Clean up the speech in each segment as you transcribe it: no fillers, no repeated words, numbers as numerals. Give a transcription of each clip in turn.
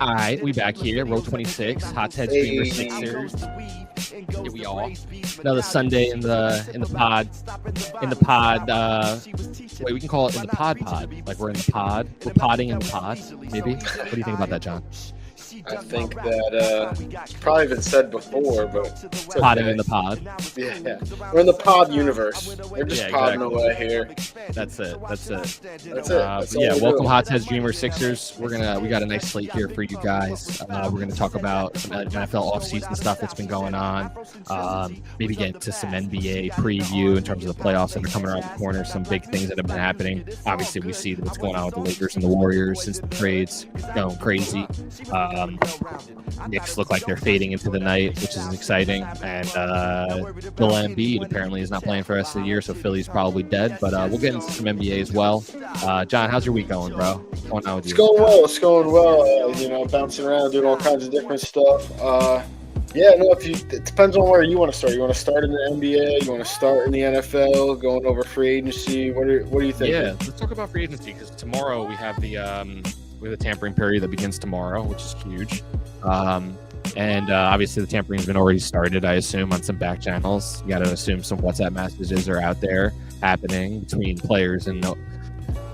All right, we back here. Row 26, Hot Heads Dreamer Sixers. Here we are. Another Sunday in the pod. Wait, we can call it in the pod. Like we're in the pod. We're podding in the pod. Maybe. What do you think about that, John? I think that it's probably been said before, but it's okay. Podding in the pod. Yeah. We're in the pod universe. We're just podding away here. That's it. That's Welcome Hot Heads Dreamer Sixers. We got a nice slate here for you guys. We're gonna talk about some NFL offseason stuff that's been going on. Maybe get into some NBA preview in terms of the playoffs that are coming around the corner. Some big things that have been happening. Obviously, we see what's going on with the Lakers and the Warriors since the trades going crazy. Knicks look like they're fading into the night, which is exciting. And Joel Embiid apparently is not playing for the rest of the year, so Philly's probably dead. But we'll get into some NBA as well. John, how's your week going, bro? What's going on with you? It's going well. Bouncing around, doing all kinds of different stuff. It depends on where you want to start. You want to start in the NBA? You want to start in the NFL? Going over free agency? What do you think? Yeah, let's talk about free agency because tomorrow we have the tampering period that begins tomorrow, which is huge. And obviously the tampering's been already started, I assume, on some back channels. You got to assume some WhatsApp messages are out there happening between players and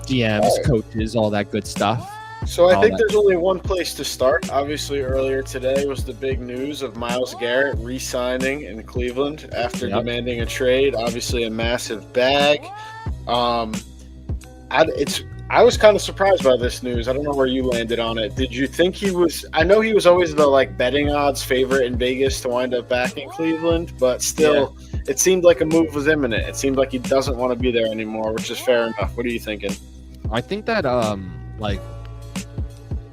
GMs, coaches, all that good stuff. So I think there's only one place to start. Obviously, earlier today was the big news of Myles Garrett re-signing in Cleveland after demanding a trade. Obviously, a massive bag. I was kind of surprised by this news. I don't know where you landed on it. Did you think he was – I know he was always the, betting odds favorite in Vegas to wind up back in Cleveland, but still, It seemed like a move was imminent. It seemed like he doesn't want to be there anymore, which is fair enough. What are you thinking? I think that,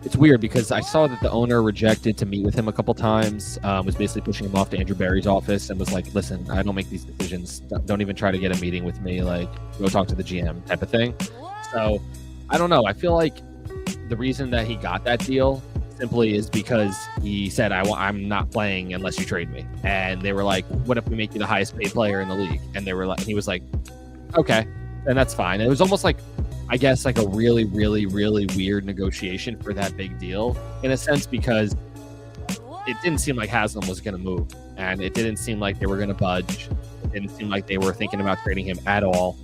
it's weird because I saw that the owner rejected to meet with him a couple times, was basically pushing him off to Andrew Berry's office and was like, listen, I don't make these decisions. Don't even try to get a meeting with me. Go talk to the GM type of thing. So – I don't know. I feel like the reason that he got that deal simply is because he said, I'm not playing unless you trade me. And they were like, what if we make you the highest paid player in the league? And he was like, okay, then that's fine. And it was almost like, I guess, like a really, really, really weird negotiation for that big deal in a sense, because it didn't seem like Haslam was going to move. And it didn't seem like they were going to budge. It didn't seem like they were thinking about trading him at all.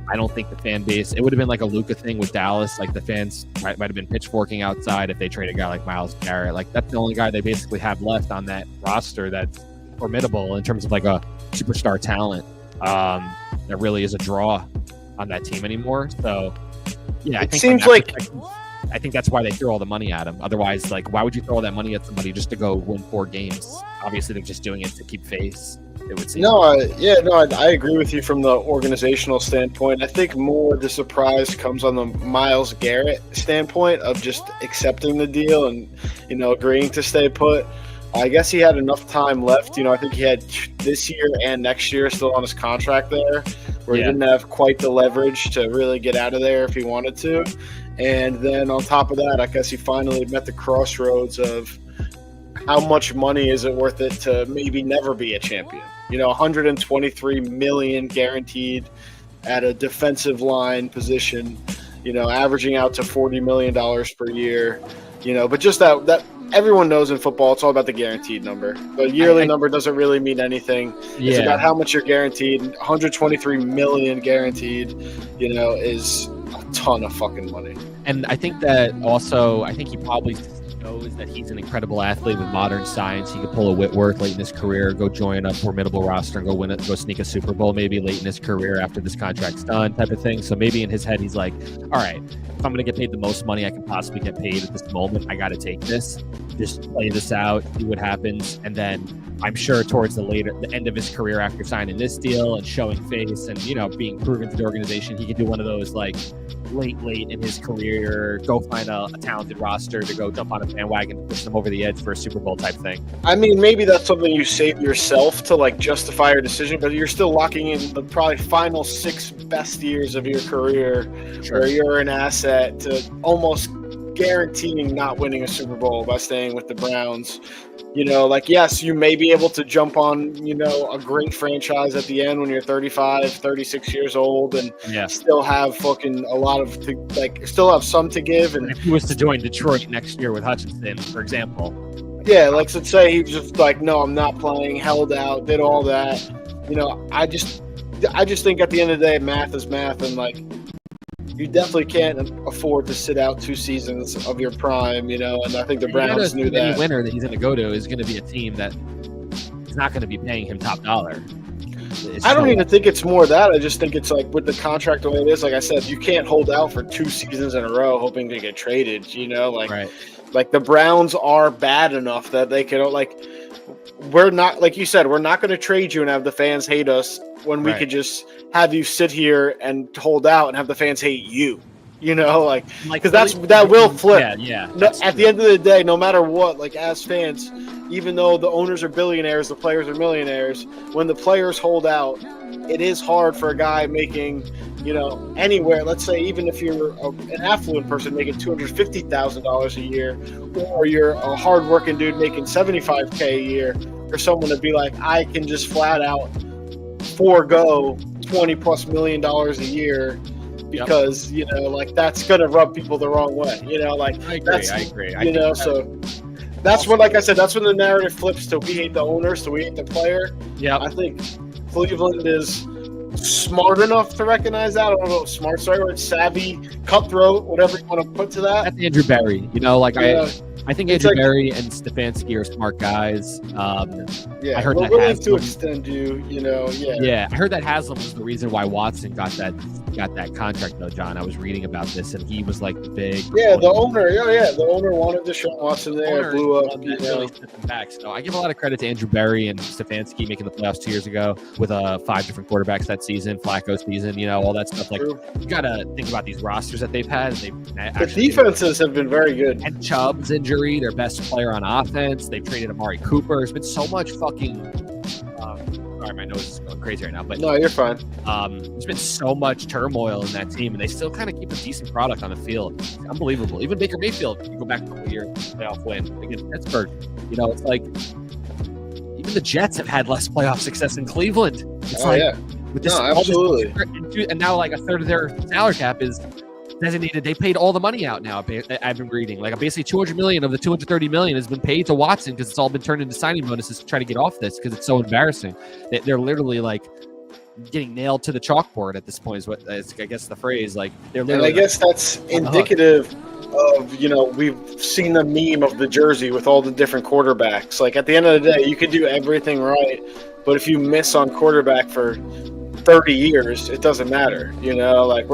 I don't think the fan base, it would have been like a Luka thing with Dallas. Like the fans might have been pitchforking outside if they trade a guy like Myles Garrett. Like that's the only guy they basically have left on that roster that's formidable in terms of like a superstar talent that really is a draw on that team anymore. So yeah, I think that's why they threw all the money at him. Otherwise, why would you throw all that money at somebody just to go win 4 games? Obviously, they're just doing it to keep face. It would seem. I agree with you from the organizational standpoint. I think more the surprise comes on the Myles Garrett standpoint of just accepting the deal and, agreeing to stay put. I guess he had enough time left. I think he had this year and next year still on his contract there, where he didn't have quite the leverage to really get out of there if he wanted to. And then on top of that, I guess he finally met the crossroads of how much money is it worth it to maybe never be a champion? $123 million guaranteed at a defensive line position, averaging out to $40 million per year, but just that everyone knows in football, it's all about the guaranteed number. The yearly number doesn't really mean anything. Yeah. It's about how much you're guaranteed. $123 million guaranteed, is a ton of fucking money. And I think that also, he probably knows that he's an incredible athlete with modern science. He could pull a Whitworth late in his career, go join a formidable roster and go sneak a Super Bowl maybe late in his career after this contract's done type of thing. So maybe in his head, he's like, all right, if I'm going to get paid the most money I can possibly get paid at this moment, I got to take this, just play this out, see what happens. And then I'm sure towards the end of his career after signing this deal and showing face and, being proven to the organization, he could do one of those late in his career, go find a talented roster to go jump on a bandwagon, push them over the edge for a Super Bowl type thing. I mean, maybe that's something you save yourself to justify your decision, but you're still locking in the probably final 6 best years of your career, where you're an asset to almost guaranteeing not winning a Super Bowl by staying with the Browns. You know, like, yes, you may be able to jump on, you know, a great franchise at the end when you're 35, 36 years old and still have fucking a lot of, still have some to give. And if he was to join Detroit next year with Hutchinson, for example. Yeah, like, let's say he was just like, no, I'm not playing, held out, did all that. You know, I just think at the end of the day, math is math. And, like, you definitely can't afford to sit out 2 seasons of your prime, you know, and I think the Browns knew that. Any winner that he's going to go to is going to be a team that is not going to be paying him top dollar. I don't even think it's more that. I just think it's like with the contract the way it is, like I said, you can't hold out for 2 seasons in a row hoping to get traded, you know, like, like the Browns are bad enough that they can, like, we're not, like you said, we're not going to trade you and have the fans hate us when we could just have you sit here and hold out and have the fans hate you, you know, like, because that will flip. At the end of the day, no matter what, like, as fans, even though the owners are billionaires, the players are millionaires, when the players hold out, it is hard for a guy making, you know, anywhere, let's say even if you're an affluent person making $250,000 a year, or you're a hardworking dude making $75K a year, for someone to be like, I can just flat out forego $20+ million a year because, you know, like, that's going to rub people the wrong way, you know, like, I agree. You know, so that's when, like I said, that's when the narrative flips to we hate the owner, so we hate the player. Yeah. I think Cleveland is smart enough to recognize that. I don't know if smart's right, or it's savvy, cutthroat, whatever you want to put to that. That's Andrew Berry. You know, like, I think Andrew Berry and Stefanski are smart guys. I heard that willing to extend you, you know. Yeah, I heard that Haslam was the reason why Watson got that contract, though, John. I was reading about this, and he was like the big. Yeah, the owner. The owner wanted Deshaun Watson there. It blew up. Really back. So I give a lot of credit to Andrew Berry and Stefanski making the playoffs 2 years ago with 5 different quarterbacks that season, Flacco season, you know, all that stuff. Like, you gotta think about these rosters that they've had. The defenses have been very good. And Chubb's injury, their best player on offense. They've traded Amari Cooper. There's been so much fucking. Sorry, my nose is going crazy right now. But no, you're fine. There's been so much turmoil in that team, and they still kind of keep a decent product on the field. It's unbelievable. Even Baker Mayfield, if you go back a couple years, playoff win against Pittsburgh. You know, it's like even the Jets have had less playoff success in Cleveland. It's with this, absolutely. And now, like, a third of their salary cap is designated. They paid all the money out now. I've been reading, like, basically $200 million of the $230 million has been paid to Watson because it's all been turned into signing bonuses to try to get off this because it's so embarrassing. They're literally like getting nailed to the chalkboard at this point. Is what I guess the phrase. Like, they're literally. And I guess that's indicative of, you know, we've seen the meme of the jersey with all the different quarterbacks. Like, at the end of the day, you can do everything right, but if you miss on quarterback for 30 years, it doesn't matter, you know. Like,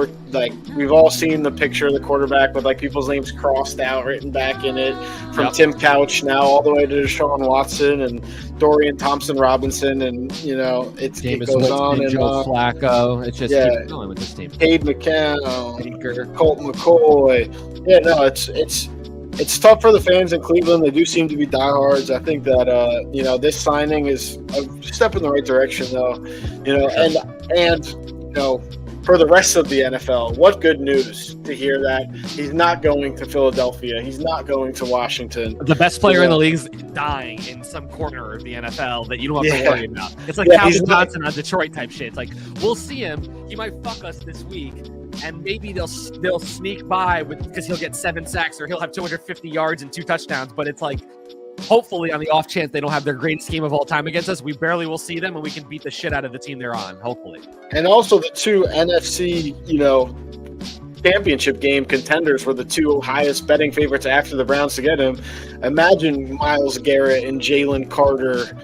we've all seen the picture of the quarterback with, like, people's names crossed out, written back in it, from Tim Couch now all the way to Deshaun Watson and Dorian Thompson-Robinson, and, you know, it goes on and Joe on. Flacco, it's just keeps going with this team. Cade McCown, Colt McCoy. Yeah, no, it's tough for the fans in Cleveland. They do seem to be diehards. I think that you know, this signing is a step in the right direction, though. You know, and you know, for the rest of the NFL, what good news to hear that he's not going to Philadelphia. He's not going to Washington. The best player in the league is dying in some corner of the NFL that you don't have to worry about. It's like Calvin Johnson on Detroit type shit. It's like, we'll see him. He might fuck us this week. And maybe they'll sneak by because he'll get 7 sacks or he'll have 250 yards and 2 touchdowns. But it's like, hopefully, on the off chance they don't have their greatest game of all time against us, we barely will see them and we can beat the shit out of the team they're on. Hopefully. And also the 2 NFC, you know, championship game contenders were the 2 highest betting favorites after the Browns to get him. Imagine Myles Garrett and Jalen Carter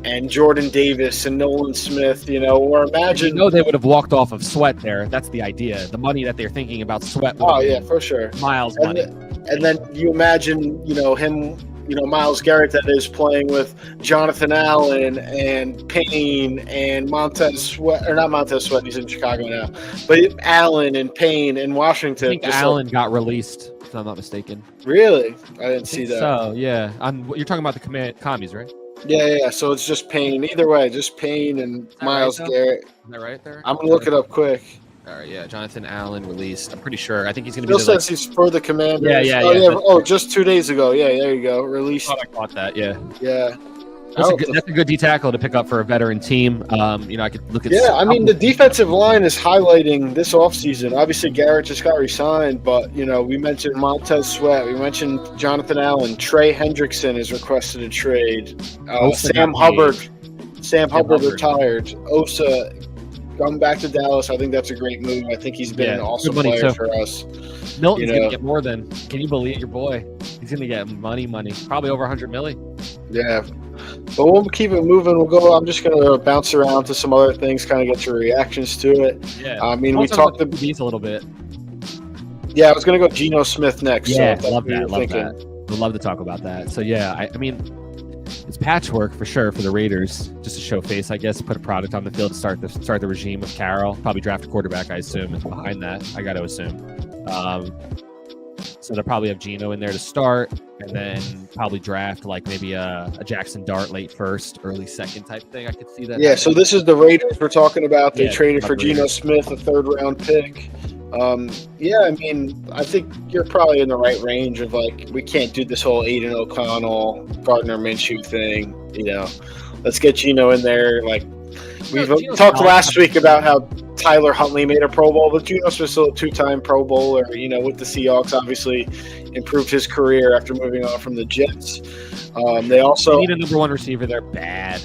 and Jordan Davis and Nolan Smith, you know, or imagine. They would have walked off of Sweat there. That's the idea. The money that they're thinking about Sweat. Oh, yeah, for sure. Myles money. And then you imagine, you know, him, you know, Myles Garrett that is playing with Jonathan Allen and Payne and Montez Sweat, or not Montez Sweat, he's in Chicago now, but Allen and Payne in Washington. I think Allen got released, if I'm not mistaken. Really? I didn't see that. So, yeah. You're talking about the commies, right? Yeah. So it's just Payne. Either way, just Payne and Myles Garrett. Is that right there? I'm going to look it up quick. All right, yeah, Jonathan Allen released. I'm pretty sure. I think he's going to be. Still says he's for the Commanders. Yeah. Oh, just 2 days ago. Yeah, there you go. Released. I caught that. Yeah. Yeah. That's a good D tackle to pick up for a veteran team. I could look at. Yeah, I mean, the defensive line is highlighting this offseason. Obviously, Garrett just got re-signed, but, we mentioned Montez Sweat. We mentioned Jonathan Allen. Trey Hendrickson is requested a trade. Sam Hubbard retired. Osa coming back to Dallas. I think that's a great move. I think he's been an awesome player for us. Milton's going to get more than. Can you believe your boy? He's going to get money. Probably over 100 million. Yeah. But we'll keep it moving. I'm just going to bounce around to some other things, kind of get your reactions to it. Yeah. I mean, we talked about these a little bit. Yeah, I was going to go Geno Smith next. Yeah, love that. Would love to talk about that. So, yeah, I mean, it's patchwork for sure for the Raiders, just to show face, I guess, put a product on the field to start the regime of Carroll. Probably draft a quarterback, I assume, and behind that, I got to assume. So they'll probably have Geno in there to start, and then probably draft like maybe a Jackson Dart late first, early second type thing. I could see that. Yeah, so this is the Raiders we're talking about. They traded for Geno Smith, a 3rd-round pick. I mean, I think you're probably in the right range of we can't do this whole Aiden O'Connell, Gardner Minshew thing. Let's get Geno in there. We've talked last week about how Tyler Huntley made a Pro Bowl, but Geno Smith's still a 2-time Pro Bowler. With the Seahawks, obviously improved his career after moving on from the Jets. They also need a number 1 receiver. They're bad.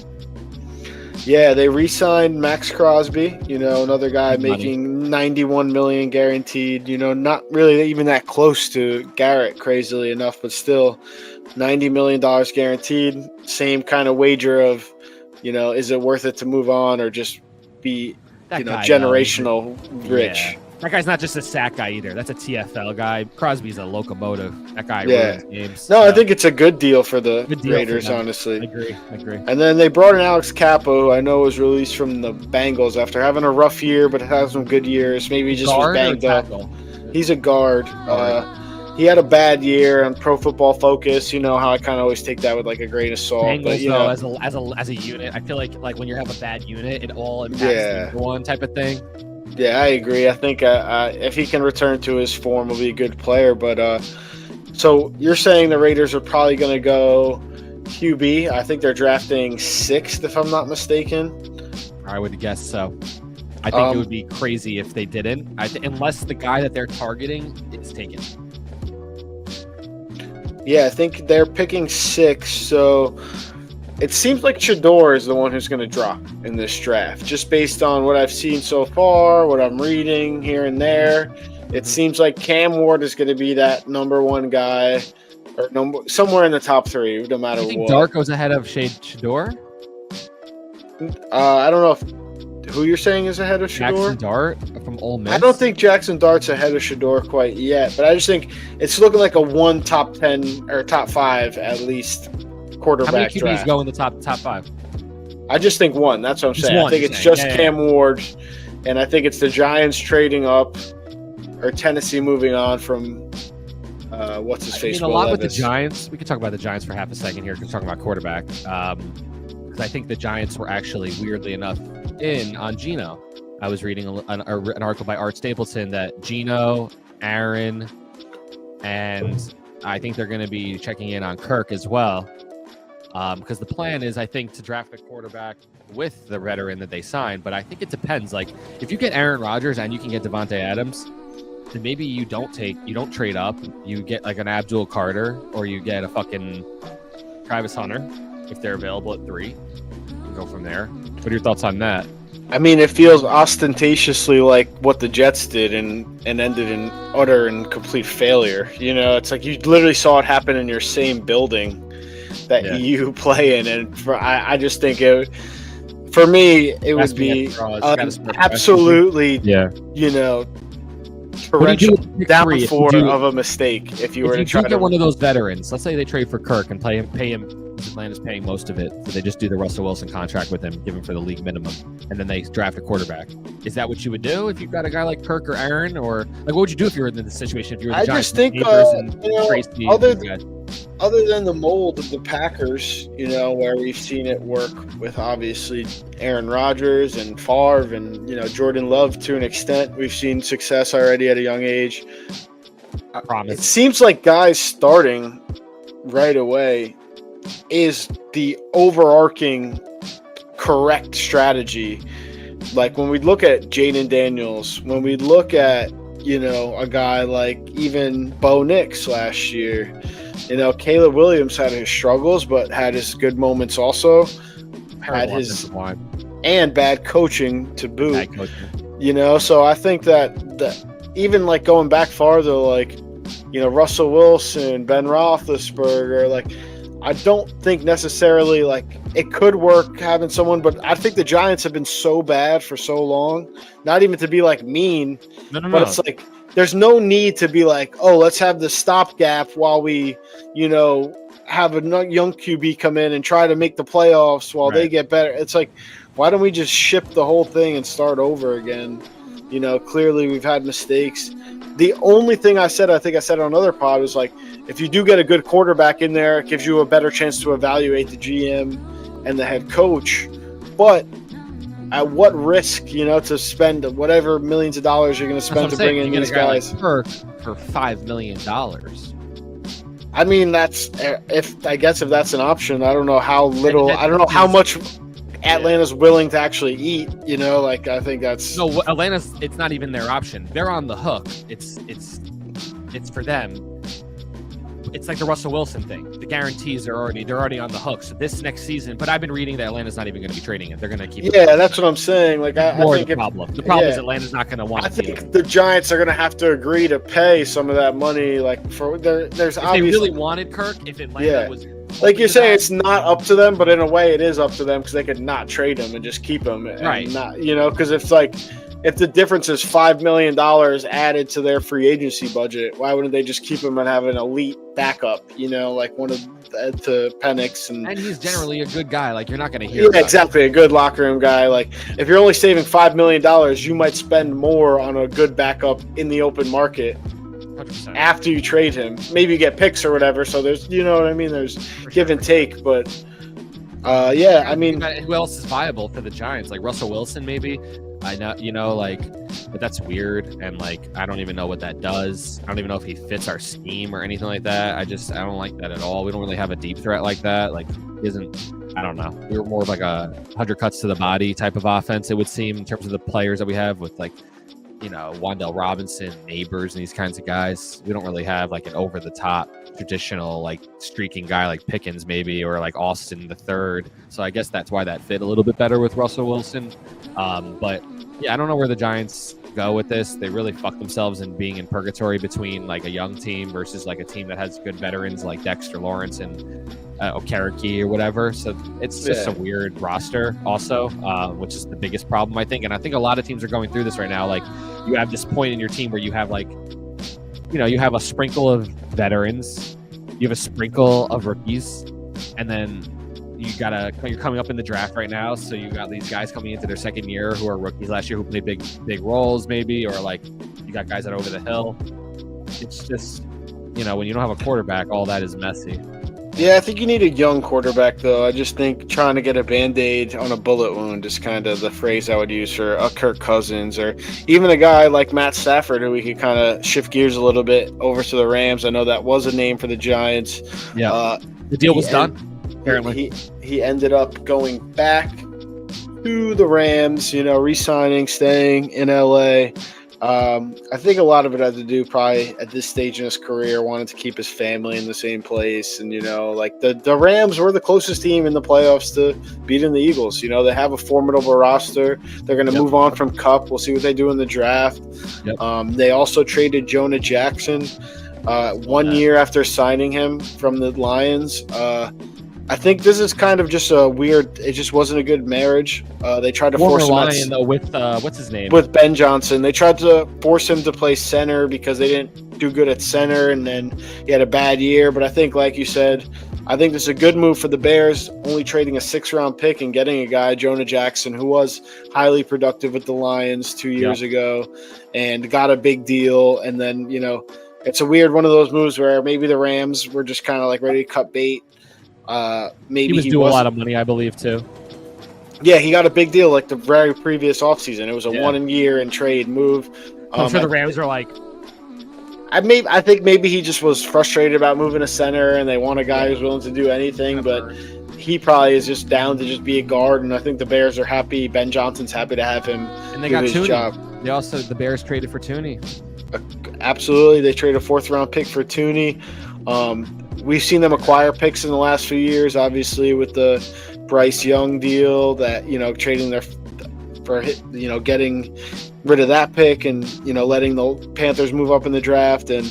Yeah, they re-signed Max Crosby. Another guy making $91 million guaranteed. Not really even that close to Garrett, crazily enough, but still $90 million guaranteed. Same kind of wager of, is it worth it to move on or just be generational rich? Yeah. That guy's not just a sack guy either. That's a TFL guy. Crosby's a locomotive. That guy ruins games. No, I think it's a good deal for the Raiders, honestly. I agree. And then they brought in Alex Capo, who I know was released from the Bengals after having a rough year, but has some good years. Maybe he just was banged up. He's a guard. He had a bad year on Pro Football Focus. How I kind of always take that with a grain of salt. Bengals, as a unit, I feel like when you have a bad unit, it all impacts one type of thing. Yeah, I agree. I think if he can return to his form, he'll be a good player. But so you're saying the Raiders are probably going to go QB? I think they're drafting 6th, if I'm not mistaken. I would guess so. I think it would be crazy if they didn't, unless the guy that they're targeting is taken. Yeah, I think they're picking 6. So it seems like Shedeur is the one who's going to drop in this draft, just based on what I've seen so far, what I'm reading here and there. It seems like Cam Ward is going to be that number 1 guy, or somewhere in the top 3, no matter what. You think Dart goes ahead of Shedeur? I don't know who you're saying is ahead of Shedeur. Jackson Dart from Ole Miss? I don't think Jackson Dart's ahead of Shedeur quite yet, but I just think it's looking like a top 10 or top 5 at least quarterback. How many QBs draft. go in the top 5? I just think 1. That's what I'm saying. I think it's just Cam Ward, and I think it's the Giants trading up, or Tennessee moving on from what's his face. A lot with the Giants. We could talk about the Giants for half a second here because we're talking about quarterback. Because I think the Giants were actually, weirdly enough, in on Geno. I was reading an article by Art Stapleton that Geno, Aaron, and I think they're going to be checking in on Kirk as well. Because the plan is, I think, to draft a quarterback with the veteran that they signed. But I think it depends. If you get Aaron Rodgers and you can get Devontae Adams, then maybe you don't trade up. You get an Abdul Carter, or you get a fucking Travis Hunter if they're available at 3. And go from there. What are your thoughts on that? I mean, it feels ostentatiously like what the Jets did and ended in utter and complete failure. It's like you literally saw it happen in your same building that you play in, and I just think for me it would be absolutely torrential downpour of a mistake if you were to try to get one of those veterans. Let's say they trade for Kirk and pay him. Atlanta's paying most of it, so they just do the Russell Wilson contract with him, give him for the league minimum, and then they draft a quarterback. Is that what you would do if you've got a guy like Kirk or Aaron, or what would you do if you were in this situation? If you were the Giants, just think other than the mold of the Packers, where we've seen it work with obviously Aaron Rodgers and Favre and, Jordan Love to an extent, we've seen success already at a young age. I promise. It seems like guys starting right away is the overarching correct strategy. Like when we look at Jaden Daniels, when we look at, a guy like even Bo Nix last year, Caleb Williams had his struggles, but had his good moments also. Had his and bad coaching to boot. Bad coaching. So I think that even like going back farther, like, Russell Wilson, Ben Roethlisberger, like, I don't think necessarily like it could work having someone, but I think the Giants have been so bad for so long, not even to be like mean, but it's like there's no need to be like, oh, let's have the stopgap while we, have a young QB come in and try to make the playoffs while they get better. It's like, why don't we just ship the whole thing and start over again? Clearly we've had mistakes. The only thing I think I said on another pod was like, if you do get a good quarterback in there, it gives you a better chance to evaluate the GM and the head coach. But at what risk, to spend whatever millions of dollars you're going to spend to bring in these guys? For $5 million. I mean, if that's an option. I don't know how little. I don't know how much Atlanta's willing to actually eat. I think that's no. Atlanta's. It's not even their option. They're on the hook. It's for them. It's like the Russell Wilson thing. The guarantees they're already on the hook. So this next season, but I've been reading that Atlanta's not even going to be trading it. They're going to keep. Yeah, that's what I'm saying. Like I think the problem. The problem is Atlanta's not going to want. I think the Giants are going to have to agree to pay some of that money. Like there's if obviously they really wanted Kirk. If Atlanta was. Like you're saying, it's not up to them, but in a way, it is up to them because they could not trade him and just keep him, and right? Not, because if the difference is $5 million added to their free agency budget, why wouldn't they just keep him and have an elite backup? Like one of to Penix and he's generally a good guy. Like you're not going to hear. Yeah, exactly, a good locker room guy. Like if you're only saving $5 million, you might spend more on a good backup in the open market. 100%. After you trade him, maybe you get picks or whatever. So there's, what I mean. There's give and take, but I mean, who else is viable for the Giants? Like Russell Wilson, maybe. I know, but that's weird, and like I don't even know what that does. I don't even know if he fits our scheme or anything like that. I don't like that at all. We don't really have a deep threat like that. Like, I don't know. We were more of like a 100 cuts to the body type of offense. It would seem in terms of the players that we have with like. Wan'Dale Robinson, Neighbors, and these kinds of guys. We don't really have like an over-the-top traditional like streaking guy like Pickens maybe, or like Austin the third. So I guess that's why that fit a little bit better with Russell Wilson. But yeah, I don't know where the Giants go with this. They really fuck themselves in being in purgatory between like a young team versus like a team that has good veterans like Dexter Lawrence and Okereke or whatever. So it's just a weird roster also, which is the biggest problem, I think. And I think a lot of teams are going through this right now. Like you have this point in your team where you have like, you have a sprinkle of veterans, you have a sprinkle of rookies, and then you're coming up in the draft right now. So you got these guys coming into their second year who are rookies last year who played big roles maybe, or like you got guys that are over the hill. It's just, when you don't have a quarterback, all that is messy. Yeah, I think you need a young quarterback, though. I just think trying to get a Band-Aid on a bullet wound is kind of the phrase I would use for a Kirk Cousins, or even a guy like Matt Stafford, who we could kind of shift gears a little bit over to the Rams. I know that was a name for the Giants. Yeah, the deal was done, apparently. He ended up going back to the Rams, re-signing, staying in L.A., I think a lot of it had to do probably at this stage in his career, wanted to keep his family in the same place. And, like the Rams were the closest team in the playoffs to beating the Eagles. They have a formidable roster. They're going to move on from Kupp. We'll see what they do in the draft. Yep. They also traded Jonah Jackson 1 year after signing him from the Lions. I think this is kind of just a weird. It just wasn't a good marriage. They tried to force him Lion, though, with what's his name? With Ben Johnson. They tried to force him to play center because they didn't do good at center, and then he had a bad year. But I think, like you said, I think this is a good move for the Bears, only trading a 6th-round pick and getting a guy, Jonah Jackson, who was highly productive with the Lions 2 years ago and got a big deal. And then, it's a weird one of those moves where maybe the Rams were just kind of like ready to cut bait. Maybe He was due a lot of money, I believe, too. Yeah, he got a big deal like the very previous offseason. It was a 1 year and trade move. I'm sure the Rams are like, I think maybe he just was frustrated about moving a center, and they want a guy who's willing to do anything. But he probably is just down to just be a guard, and I think the Bears are happy. Ben Johnson's happy to have him. And they do got his Tooney. job. The Bears traded for Tooney. Absolutely, they traded a 4th-round pick for Tooney. We've seen them acquire picks in the last few years, obviously with the Bryce Young deal that trading getting rid of that pick and letting the Panthers move up in the draft, and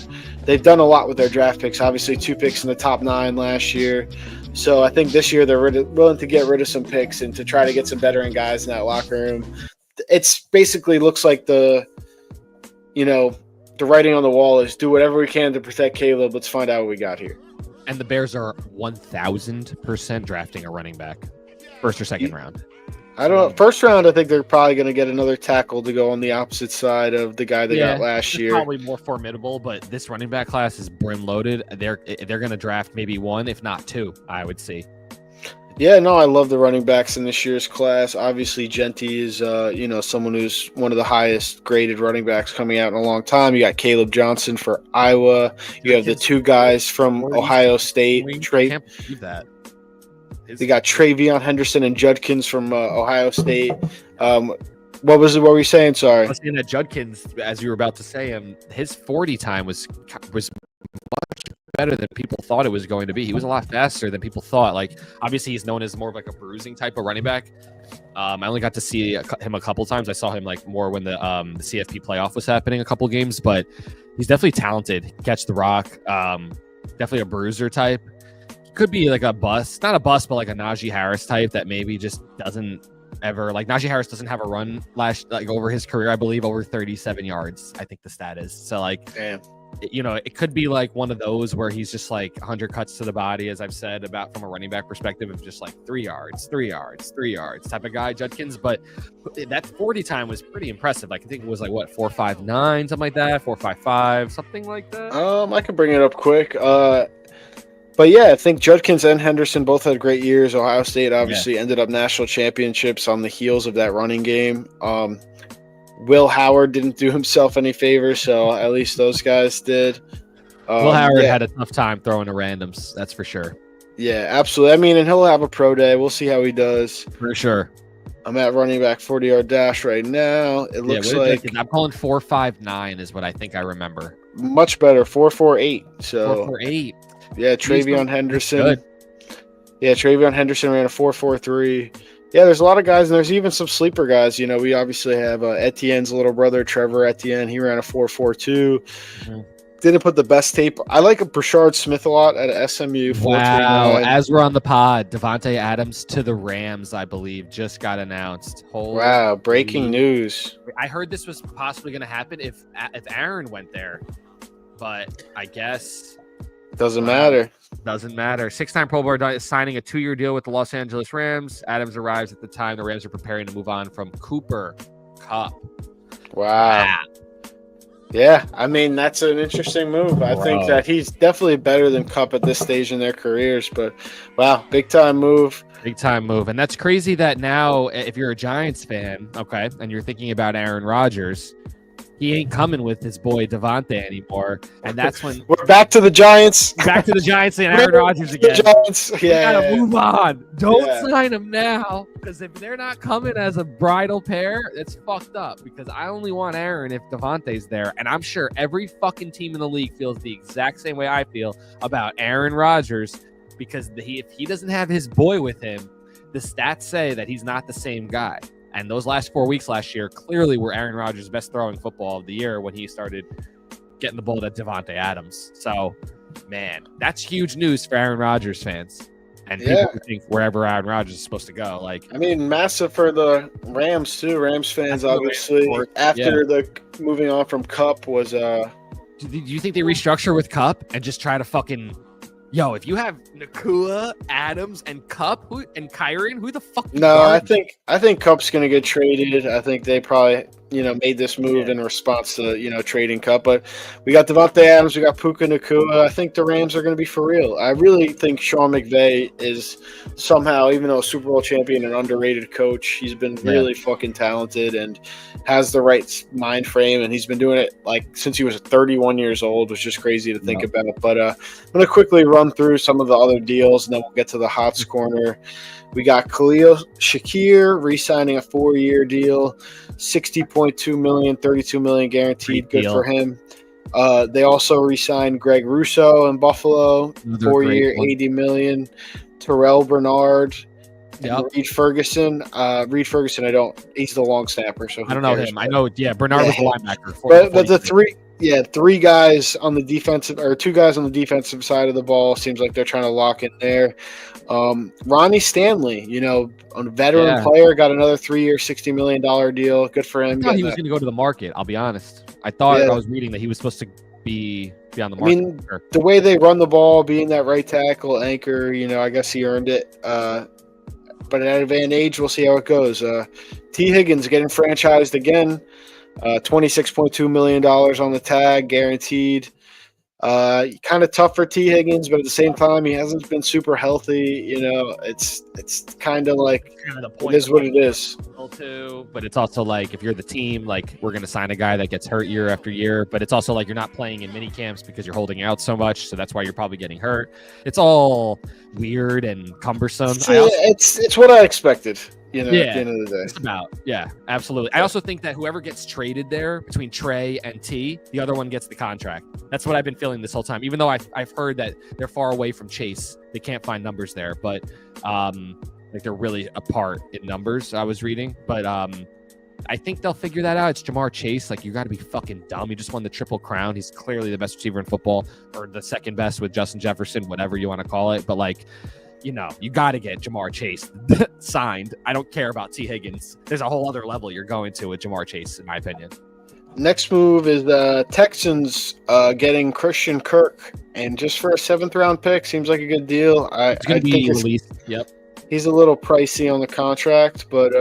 they've done a lot with their draft picks. Obviously, 2 picks in the top 9 last year. So I think this year they're willing to get rid of some picks and to try to get some veteran guys in that locker room. It's basically looks like the writing on the wall is do whatever we can to protect Caleb. Let's find out what we got here. And the Bears are 1,000% drafting a running back, first or second round. I don't know. First round, I think they're probably going to get another tackle to go on the opposite side of the guy they got last year. Probably more formidable, but this running back class is brim loaded. They're going to draft maybe 1, if not 2, I would say. Yeah, no, I love the running backs in this year's class. Obviously, Genty is, someone who's one of the highest graded running backs coming out in a long time. You got Caleb Johnson for Iowa. You have the 2 guys from Ohio State. I can't believe that. They got Travion Henderson and Judkins from Ohio State. What were you saying? Sorry. I was saying that Judkins, as you were about to say him, his 40 time was much better than people thought it was going to be. He was a lot faster than people thought. Like, obviously, he's known as more of like a bruising type of running back. I only got to see him a couple times. I saw him like more when the CFP playoff was happening a couple games, but he's definitely talented. Catch the rock. Definitely a bruiser type. Could be like a bust, not a bust, but like a Najee Harris type that maybe just doesn't ever like. Najee Harris doesn't have a run over his career, I believe, over 37 yards. I think the stat is. So like, damn. It could be like one of those where he's just like 100 cuts to the body, as I've said about from a running back perspective of just like 3 yards type of guy, Judkins. But that 40 time was pretty impressive. Like I think it was like 4.59, something like that, 4.55, something like that. I can bring it up quick. But yeah, I think Judkins and Henderson both had great years. Ohio State obviously ended up national championships on the heels of that running game. Will Howard didn't do himself any favors, so at least those guys did. Will Howard had a tough time throwing to randoms, that's for sure. Yeah, absolutely. I mean, and he'll have a pro day. We'll see how he does. For sure. I'm at running back 40-yard dash right now. It looks like I'm calling 4.59 is what I think I remember. Much better, 4.48. So 4.48. Yeah, Travion Henderson. Yeah, Travion Henderson ran a 4.43. Yeah, there's a lot of guys, and there's even some sleeper guys. We obviously have Etienne's little brother, Trevor Etienne. He ran a 4.42. Mm-hmm. Didn't put the best tape. I like Brashard Smith a lot at SMU. Wow, as we're on the pod, Davante Adams to the Rams, I believe, just got announced. Wow, breaking news. I heard this was possibly going to happen if Aaron went there, but I guess... Doesn't matter. Doesn't matter. 6-time Pro Bowl is signing a 2-year deal with the Los Angeles Rams. Adams arrives at the time the Rams are preparing to move on from Cooper Kupp. Wow. Yeah, I mean, that's an interesting move. I think that he's definitely better than Kupp at this stage in their careers. But, wow, big-time move. Big-time move. And that's crazy that now, if you're a Giants fan, okay, and you're thinking about Aaron Rodgers, he ain't coming with his boy Davante anymore, and that's when we're back to the Giants. Back to the Giants and Aaron Rodgers again. Giants. Yeah, we gotta move on. Don't sign him now, because if they're not coming as a bridal pair, it's fucked up. Because I only want Aaron if Davante's there, and I'm sure every fucking team in the league feels the exact same way I feel about Aaron Rodgers. Because if he doesn't have his boy with him, the stats say that he's not the same guy. And those last 4 weeks last year clearly were Aaron Rodgers' best throwing football of the year when he started getting the ball to Davante Adams. So, man, that's huge news for Aaron Rodgers fans. And people who think wherever Aaron Rodgers is supposed to go. I mean, massive for the Rams, too. Rams fans, obviously, after the moving on from Kupp was... Do you think they restructure with Kupp and just try to fucking... Yo, if you have Nacua, Adams, and Kupp and Kyren, who the fuck? No, I think Kupp's gonna get traded. I think they probably made this move in response to, trading Cup. But we got Devontae Adams, we got Puka Nacua. I think the Rams are going to be for real. I really think Sean McVay is somehow, even though a Super Bowl champion, an underrated coach. He's been really fucking talented and has the right mind frame, and he's been doing it like since he was 31 years old, which is just crazy to think about. But I'm going to quickly run through some of the other deals, and then we'll get to the Hots Corner. We got Khalil Shakir re-signing a 4-year deal, $60.2 million, $32 million guaranteed. Good for him. They also re-signed Greg Russo in Buffalo, 4-year, $80 million. Terrell Bernard, Reed Ferguson. He's the long snapper. So I don't know him. I know, Bernard was the linebacker. But the three guys on the defensive, or 2 guys on the defensive side of the ball, seems like they're trying to lock in there. Ronnie Stanley, a veteran player, got another 3-year, $60 million deal. Good for him. I thought he was going to go to the market. I'll be honest. I thought I was reading that he was supposed to be on the market. I mean, the way they run the ball, being that right tackle anchor, I guess he earned it. But at an age, we'll see how it goes. T. Higgins getting franchised again. $26.2 million on the tag, guaranteed. Kind of tough for T. Higgins, but at the same time, he hasn't been super healthy. It's kind of like it is what it is. But it's also like if you're the team, like we're going to sign a guy that gets hurt year after year. But it's also like you're not playing in mini camps because you're holding out so much, so that's why you're probably getting hurt. It's all weird and cumbersome. It's what I expected. At the end of the day. It's about, absolutely. I also think that whoever gets traded there between Trey and T, the other one gets the contract. That's what I've been feeling this whole time. Even though I've heard that they're far away from Chase, they can't find numbers there, but like they're really apart in numbers. I was reading, but I think they'll figure that out. It's Jamar Chase. Like, you got to be fucking dumb. He just won the Triple Crown. He's clearly the best receiver in football, or the second best with Justin Jefferson, whatever you want to call it. But like, you got to get Jamar Chase signed. I don't care about T. Higgins. There's a whole other level you're going to with Jamar Chase, in my opinion. Next move is the Texans getting Christian Kirk, and just for a 7th-round pick, seems like a good deal. It's going to be released. Yep. He's a little pricey on the contract, but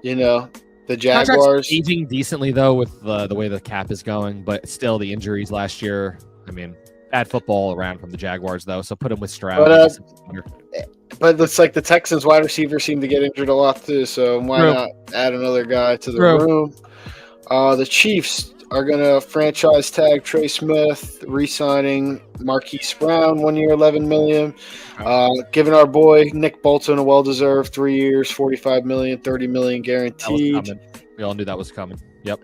the Jaguars aging decently though with the way the cap is going, but still the injuries last year. I mean, bad football around from the Jaguars, though, so put him with Stroud. But it's like the Texans wide receivers seem to get injured a lot, too, so why not add another guy to the room? The Chiefs are going to franchise tag Trey Smith, re-signing Marquise Brown, 1 year, $11 million. Giving our boy Nick Bolton a well-deserved 3 years, $45 million, $30 million guaranteed. We all knew that was coming. Yep.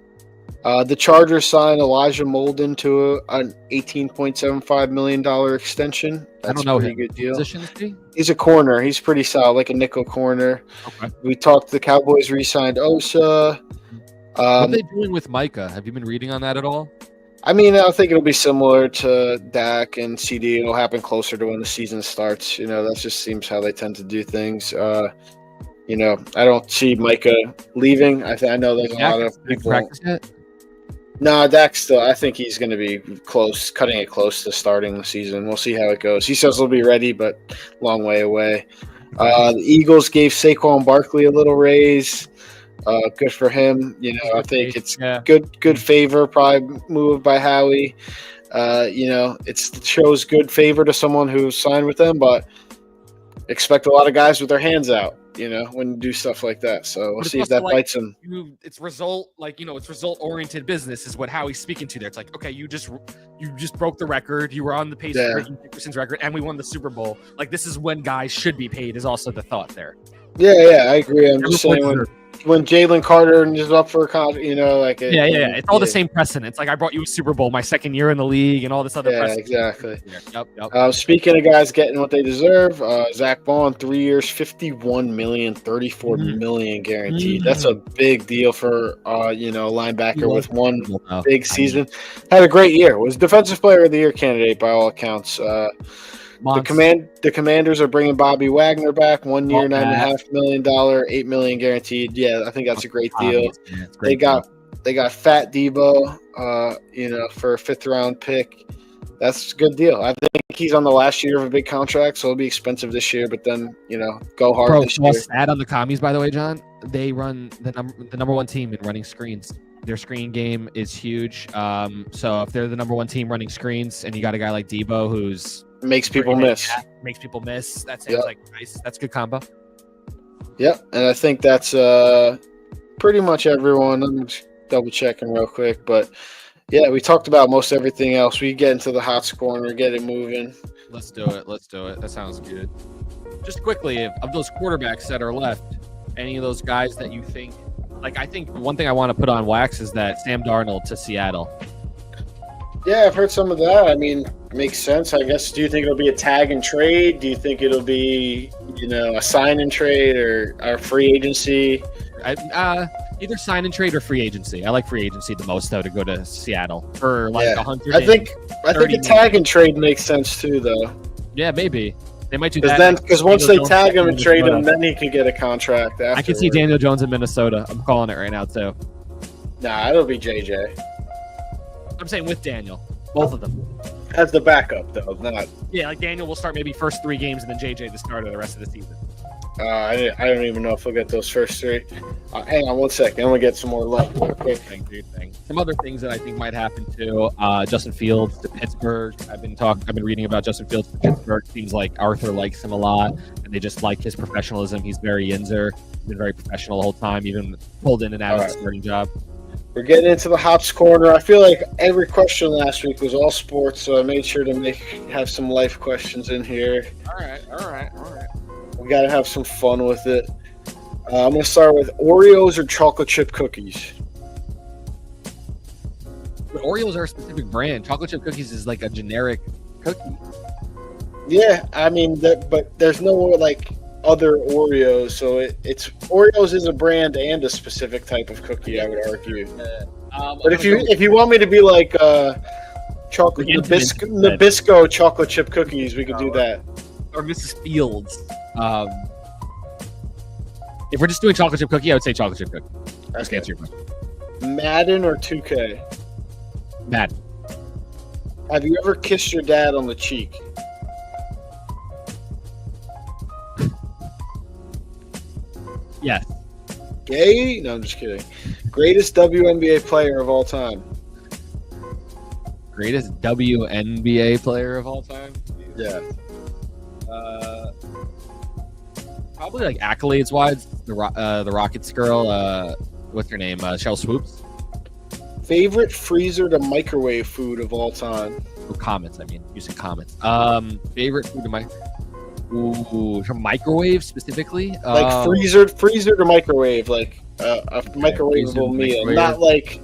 The Chargers signed Elijah Molden to an $18.75 million extension. That's I don't know a pretty good deal. Position is he? He's a corner. He's pretty solid, like a nickel corner. Okay. We talked. The Cowboys re-signed Osa. What are they doing with Micah? Have you been reading on that at all? I mean, I think it'll be similar to Dak and CD. It'll happen closer to when the season starts. That just seems how they tend to do things. I don't see Micah leaving. I know there's a lot of people. Practice yet? No, Dak still. I think he's going to be close, cutting it close to starting the season. We'll see how it goes. He says he'll be ready, but long way away. The Eagles gave Saquon Barkley a little raise. Good for him. I think it's good favor, probably moved by Howie. It shows good favor to someone who signed with them, but expect a lot of guys with their hands out, when you do stuff like that. So we'll see if that bites him. It's result-oriented business is what Howie's speaking to there. It's like, okay, you just broke the record. You were on the pace of breaking Dickerson's record, and we won the Super Bowl. Like, this is when guys should be paid is also the thought there. Yeah, I agree. I'm just saying when Jalen Carter is up for a contract, it's all the same precedents. Like, I brought you a Super Bowl my second year in the league and all this other precedent. Exactly. Yep. Speaking of guys getting what they deserve, Zach Bond, 3 years, $51 million, $34 million guaranteed. That's a big deal for linebacker with one big season. Had a great year. Was Defensive Player of the Year candidate by all accounts. The Commanders are bringing Bobby Wagner back, 1 year, $9.5 million, $8 million guaranteed. Yeah, I think that's a great deal. They got Fat Debo, for a 5th-round pick. That's a good deal. I think he's on the last year of a big contract, so it'll be expensive this year. But then go hard Bro, this small year. stat on the commies, by the way, John. They run the number one team in running screens. Their screen game is huge. So if they're the number one team running screens, and you got a guy like Debo who's Makes people miss. Makes people miss. That sounds like nice. That's a good combo. Yep, and I think that's pretty much everyone. I'm just double checking real quick, but yeah, we talked about most everything else. We get into the hot corner, get it moving. Let's do it. That sounds good. Just quickly, of those quarterbacks that are left, any of those guys that you think, like, I think one thing I want to put on wax is that Sam Darnold to Seattle. Yeah, I've heard some of that. I mean, makes sense, I guess. Do you think it'll be a tag and trade? Do you think it'll be, a sign and trade or free agency? Either sign and trade or free agency. I like free agency the most, though, to go to Seattle for like 100. I think a tag and trade makes sense too, though. Yeah, maybe they might do that. Because once they tag him and trade him, then he could get a contract. I can see Daniel Jones in Minnesota. I'm calling it right now too. Nah, it'll be JJ. I'm saying with Daniel, both of them. As the backup, though, not. Yeah, like Daniel will start maybe first 3 games, and then JJ the starter the rest of the season. I don't even know if we'll get those first 3. Hang on one second. I'm gonna get some more luck. Okay. Some other things that I think might happen too. Justin Fields to Pittsburgh. I've been reading about Justin Fields to Pittsburgh. Seems like Arthur likes him a lot, and they just like his professionalism. He's very Yinzer. He's been very professional the whole time, even pulled in and out of the starting job. We're getting into the Hops corner. I feel like every question last week was all sports, so I made sure to have some life questions in here. All right. We got to have some fun with it. I'm going to start with Oreos or chocolate chip cookies. But Oreos are a specific brand. Chocolate chip cookies is like a generic cookie. Yeah, I mean, but there's no like other Oreos, so it's Oreos is a brand and a specific type of cookie, I would argue. But if you want me to be like chocolate Nabisco chocolate chip cookies, we could do that. Or Mrs. Fields. If we're just doing chocolate chip cookie, I would say chocolate chip cookie. Just answer your question. Madden or 2K? Madden. Have you ever kissed your dad on the cheek? Yes. Gay? No, I'm just kidding. Greatest WNBA player of all time? Greatest WNBA player of all time? Yeah. Probably like accolades wise, the Rockets girl. What's her name? Shell Swoops. Favorite freezer to microwave food of all time? Oh, comments. I mean, using comments. Favorite food to microwave specifically. Like freezer to microwave, like a microwavable meal, not like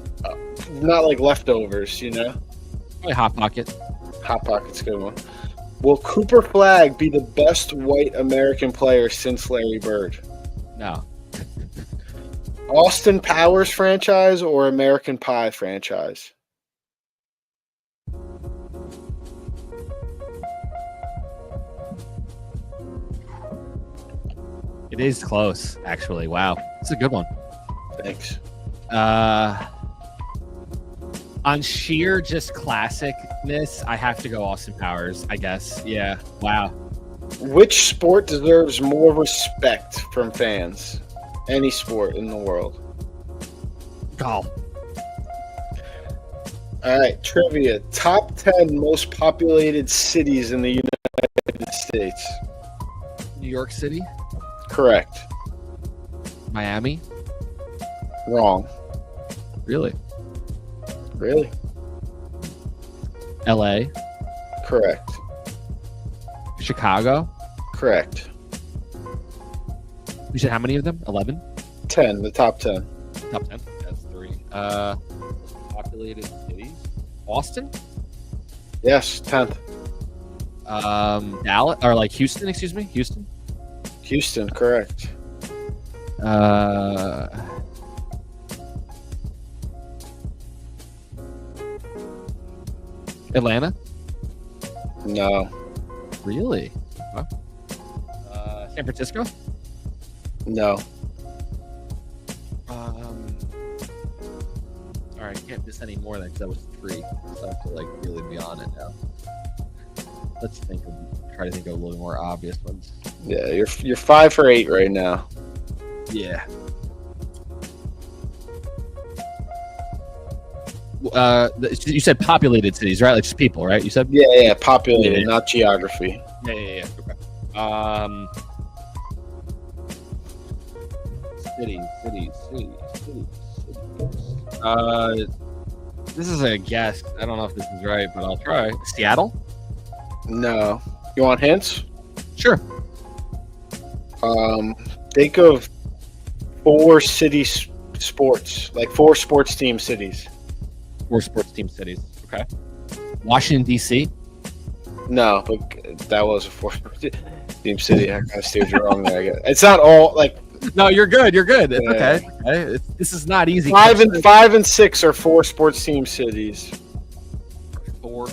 leftovers. Probably Hot Pocket. Hot Pocket's a good one. Will Cooper Flagg be the best white American player since Larry Bird? No. Austin Powers franchise or American Pie franchise? It is close, actually. Wow. It's a good one. Thanks. On sheer just classicness, I have to go Austin Powers, I guess. Yeah. Wow. Which sport deserves more respect from fans? Any sport in the world. Golf. All right, trivia. Top 10 most populated cities in the United States. New York City. Correct. Miami. Wrong. Really? Really? LA. Correct. Chicago. Correct. You said how many of them? 11? 10, the top 10. Top 10? That's 3. Populated cities. Austin? Yes, 10th. Dallas, or like Houston, excuse me? Houston? Houston, correct. Atlanta? No. Really? Huh? San Francisco? No. All right, can't miss any more than because that was 3. So I have to like really be on it now. Let's try to think of a little more obvious ones. Yeah, you're 5 for 8 right now. Yeah. You said populated cities, right? Like just people, right? You said. Yeah, populated, Yeah. not geography. Yeah. Okay. Cities. This is a guess. I don't know if this is right, but I'll try. Seattle? No. You want hints? Sure. Think of 4 city sports, like 4 sports team cities. 4 sports team cities. Okay. Washington, D.C.? No, but that was a 4 sports team city. I kind of steered you wrong there. I guess. It's not all like No, you're good. You're good. It's Yeah. okay. This is not easy. 5 and 6 are 4 sports team cities, 4.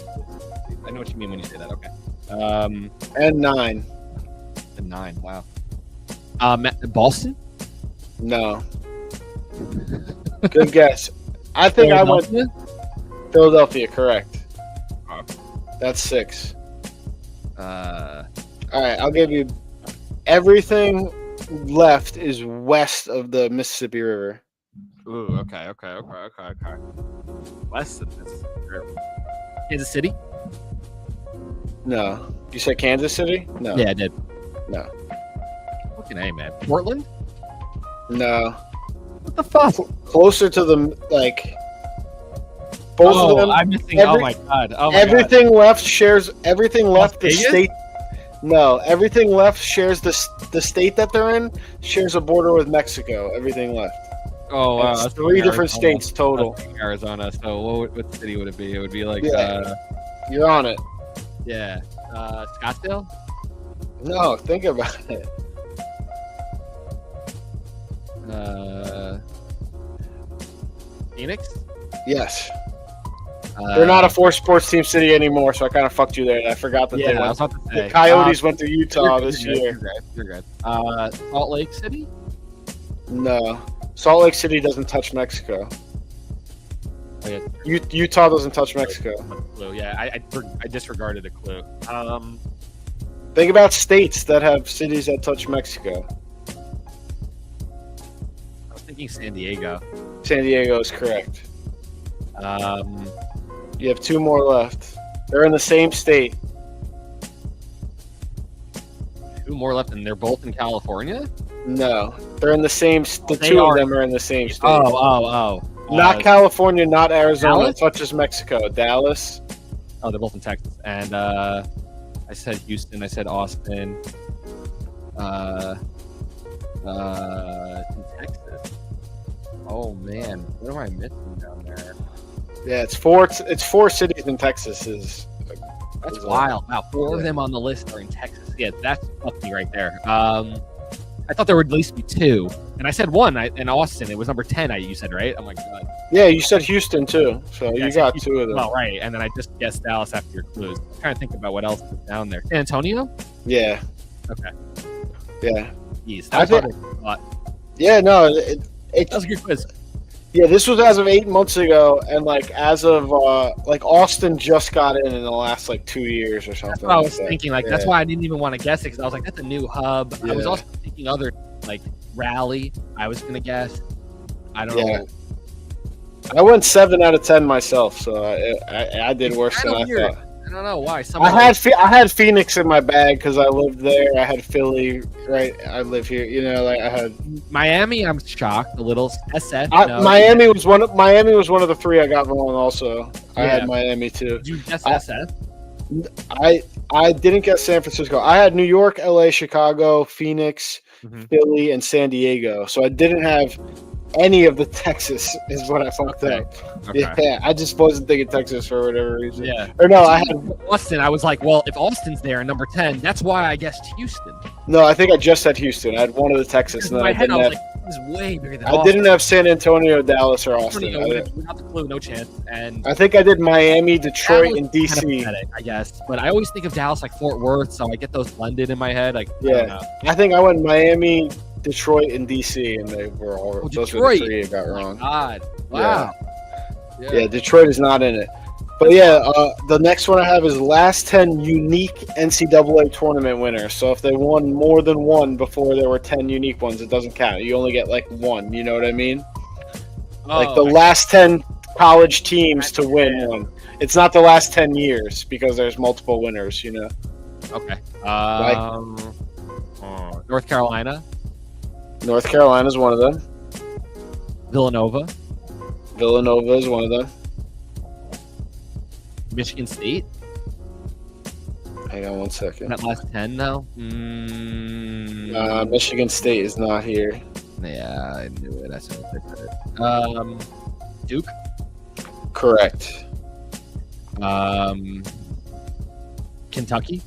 I know what you mean when you say that. Okay. and 9. And 9. Wow. Boston? No. Good guess. I think I went Philadelphia? Philadelphia. Correct. Oh. That's 6. Uh, All right, I'll give you everything left is west of the Mississippi River. ooh, okay. West of this. Kansas City? No. You said Kansas City? No. Yeah, I did. No. Fucking A, man. Portland? No. What the fuck? Closer to the like. Both of them. I'm missing. every- oh my god. Oh my Everything left shares. Everything left the Vegas? state. No, everything left shares the state that they're in shares a border with Mexico. Everything left. god. Oh wow. It's that's 3 different Arizona. states total. That's Arizona. So what city would it be? It would be like Yeah. You're on it. Scottsdale. No, think about it. Phoenix. Yes, they're not a 4 sports team city anymore. So I kind of fucked you there. I forgot that Yeah, they I went. was about to say. The Coyotes went to Utah this You're year. good. You're good. Salt Lake City. No, Salt Lake City doesn't touch Mexico. Oh, yeah. Utah doesn't touch Mexico. Clue. Yeah, I disregarded a clue. Think about states that have cities that touch Mexico. I was thinking San Diego. San Diego is correct. You have 2 more left. They're in the same state. 2 more left, and they're both in California. No, they're in the same. The They 2 are- of them are in the same state. Oh. Not California, not Arizona. Dallas? It touches Mexico. Dallas. Oh, they're both in Texas. And I said Houston. I said Austin. In Texas. Oh man, what am I missing down there? Yeah, it's 4. It's 4 cities in Texas. That's Is wild. Wow, 4 of Yeah. them on the list are in Texas. Yeah, that's fucked me right there. I thought there would at least be 2, and I said 1 in Austin. It was number 10. You said right? Oh my god. Yeah, you said Houston too. So Yeah, I you said got Houston. 2 of them. Well, right, and then I just guessed Dallas after your clues. I'm trying to think about what else is down there. San Antonio? Yeah. Okay. Yeah. Jeez, I that think- was a lot. Yeah. No. That was a good quiz. Yeah, this was as of 8 months ago, and like as of like Austin just got in the last like 2 years or something. That's what I like was that. thinking. Like that's Yeah. why I didn't even want to guess it because I was like, that's a new hub. I was Yeah. also thinking other like Raleigh. I was gonna guess. I don't Yeah. know. I went 7 out of 10 myself, so I did worse Kinda than I weird. thought. I don't know why. I had Phoenix in my bag because I lived there. I had Philly, right? I live here. You know, like I had Miami. I'm shocked. A little SF. no. Miami was one of the 3 I got wrong. Also, I Yeah. had Miami too. Did you guess I- SF? I didn't get San Francisco. I had New York, LA, Chicago, Phoenix, Mhm. Philly, and San Diego. So I didn't have any of the Texas. Is what I fucked Okay. up. Okay. Yeah, I just wasn't thinking Texas for whatever reason. Yeah. Or no, I had Austin. I was like, well, if Austin's there, number 10, that's why I guessed Houston. no. I think I just had Houston. I had one of the Texas, In and then my I head, I didn't was have. like, this is way bigger than I Austin. didn't have San Antonio, Dallas, or Austin. Without the clue, no chance. And I think I did Miami, Detroit, Dallas and is kind of DC. pathetic, I guess. But I always think of Dallas like Fort Worth, so I get those blended in my head. Like, I Yeah. don't know. I think I went Miami, Detroit, and DC, and they were all those were the Detroit. 3 I got Oh my wrong. God. Wow. Yeah, Detroit is not in it. But yeah, the next one I have is last 10 unique NCAA tournament winners. So if they won more than one before there were 10 unique ones, it doesn't count. You only get like one. You know what I mean? Like the last 10 college teams to win one. It's not the last 10 years because there's multiple winners, you know? Okay. North Carolina. North Carolina is one of them. Villanova. Villanova is one of them. Michigan State. Hang on one second. That last 10 though. Michigan State is not here. Yeah, I knew it. I said it. Duke. Correct. Kentucky.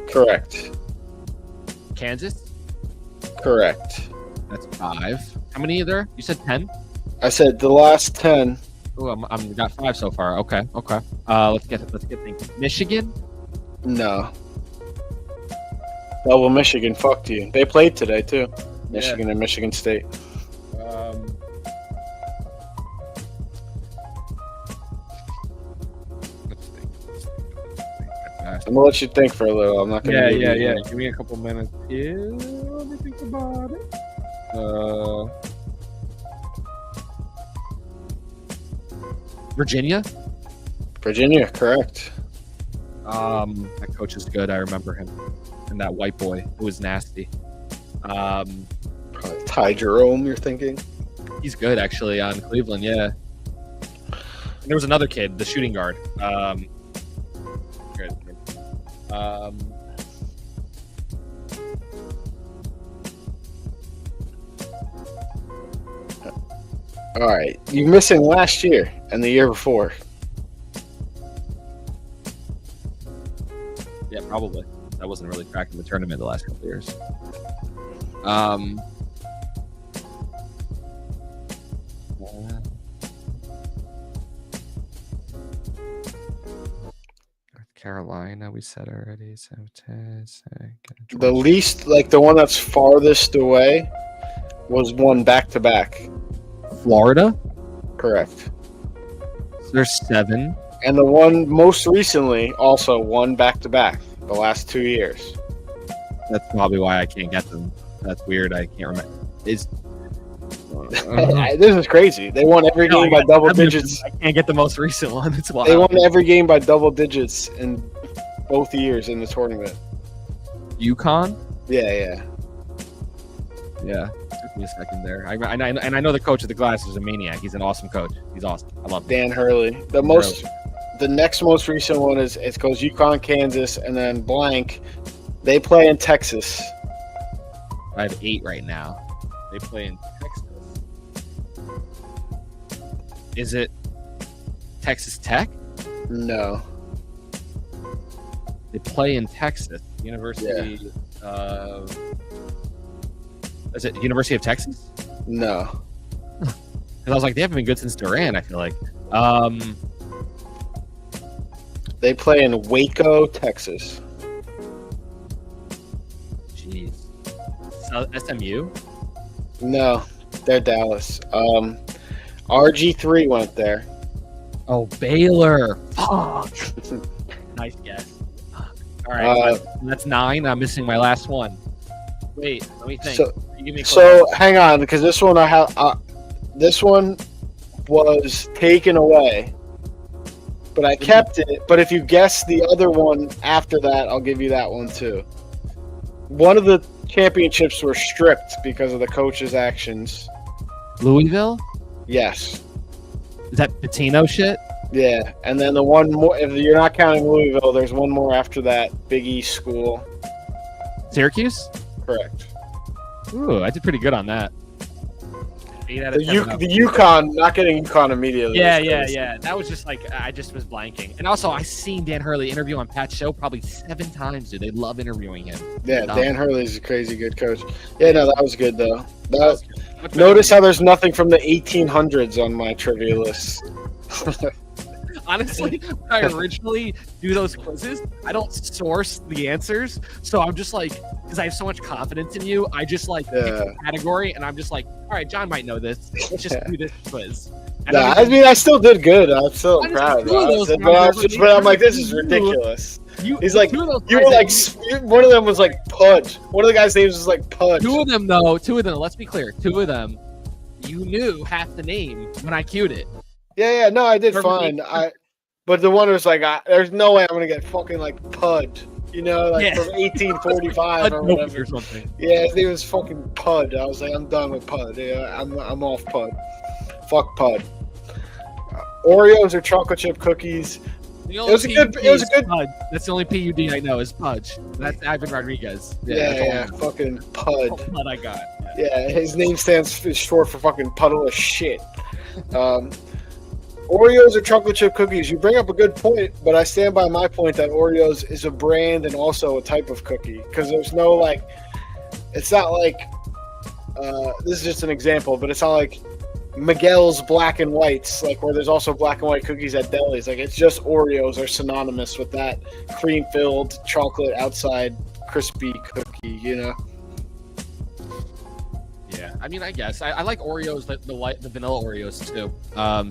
Correct. Kansas. Correct. That's 5. How many are there? You said 10. I said the last 10. Oh, I'm got 5 so far. Okay. Let's get thinking. Michigan. No. Oh well, Michigan fucked you. They played today too. Michigan and Michigan State. Let's think. I'm gonna let you think for a little. I'm not gonna. Yeah. Give me a couple minutes. Yeah, let me think about it. Virginia. Virginia, correct. That coach is good. I remember him. And that white boy who was nasty. Probably Ty Jerome. You're thinking? He's good actually on Cleveland. Yeah. And there was another kid, the shooting guard. Good. All right, you're missing last year and the year before. Yeah, probably. I wasn't really tracking the tournament the last couple of years. North Carolina, we said already. So The least, like the one that's farthest away, was one back to back. Florida. Correct. So there's 7. And the one most recently also won back to back the last 2 years. That's probably why I can't get them. That's weird. I can't remember. Is This is crazy. They won every game by double digits. I can't get the most recent one. It's wild. They won every game by double digits in both years in the tournament. UConn. Yeah. Took me a second there. I know the coach of the Glass is a maniac. He's an awesome coach. He's awesome. I love him. Dan Hurley. The next most recent one is it goes UConn, Kansas, and then blank. They play in Texas. I have 8 right now. They play in Texas. Is it Texas Tech? No. They play in Texas. University. Is it University of Texas? No. Because I was like, they haven't been good since Durant. I feel like. They play in Waco, Texas. Jeez. SMU? No, they're Dallas. RG3 went there. Oh, Baylor. Fuck. Nice guess. All right, that's 9. I'm missing my last one. Wait, let me think. So hang on, because this one I have. This one was taken away, but I kept it. But if you guess the other one after that, I'll give you that one too. One of the championships were stripped because of the coach's actions. Louisville? Yes. Is that Pitino shit? Yeah, and then the one more. If you're not counting Louisville, there's one more after that. Big East school. Syracuse? Correct. Ooh, I did pretty good on that. 8 out of 10. The UConn, not getting UConn immediately. Yeah. That was just like, I just was blanking. And also, I seen Dan Hurley interview on Pat's show probably 7 times, dude. They love interviewing him. Yeah, Dan Hurley's a crazy good coach. Yeah, no, that was good, though. Notice how there's nothing from the 1800s on my trivia list. Honestly, when I originally do those quizzes, I don't source the answers. So I'm just like, because I have so much confidence in you, I just like pick a category and I'm just like, all right, John might know this. Let's just do this quiz. Nah, I mean, I still did good. I'm still I just proud. two of those But I'm like, this is ridiculous. He's like, two of those you guys were like, one of them was like Pudge. One of the guys' names was like Pudge. Two of them, let's be clear. Two of them, you knew half the name when I queued it. Yeah, no, I did Perfectly. fine. But the one was like, there's no way I'm gonna get fucking like Pudge. You know, like Yeah. from 1845 or whatever. Or something. Yeah, his name was fucking Pud. I was like, I'm done with Pud. Yeah, I'm off Pud. Fuck Pud. Oreos or chocolate chip cookies. The It only was a good. PUD It was a is good. Pudge. That's the only PUD I know is Pudge. That's Ivan Rodriguez. Yeah, fucking Pud. Pud I got. Yeah, his name stands short for fucking puddle of shit. Oreos or chocolate chip cookies? You bring up a good point, but I stand by my point that Oreos is a brand and also a type of cookie because there's no like. It's not like. This is just an example, but it's not like Miguel's Black and Whites, like where there's also black and white cookies at delis. Like it's just Oreos are synonymous with that cream-filled chocolate outside crispy cookie. You know. Yeah, I mean, I guess I like Oreos, the vanilla Oreos too.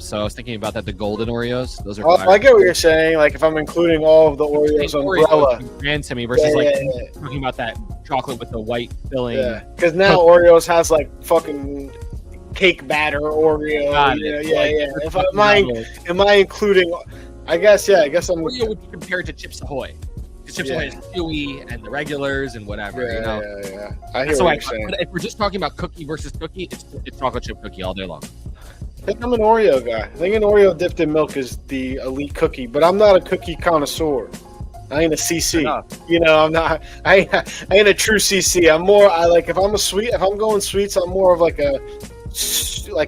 So I was thinking about that, the golden Oreos. Those are. Oh, fire. I get what you're saying. Like if I'm including all of the Oreos umbrella. Brand to me versus Yeah. talking about that chocolate with the white filling. Yeah, because now Oreos has like fucking cake batter Oreo. Got Yeah, it. yeah. If am I including? I guess I'm. Oreo would be compared to Chips Ahoy. Because Chips Ahoy is chewy and the regulars and whatever. Yeah, you know. yeah. I hear So what you're saying. if we're just talking about cookie versus cookie, it's chocolate chip cookie all day long. I think I'm an Oreo guy. I think an Oreo dipped in milk is the elite cookie, but I'm not a cookie connoisseur. I ain't a CC. You know, I'm not. I ain't a true CC. I'm more. I like if I'm going sweets, I'm more of like a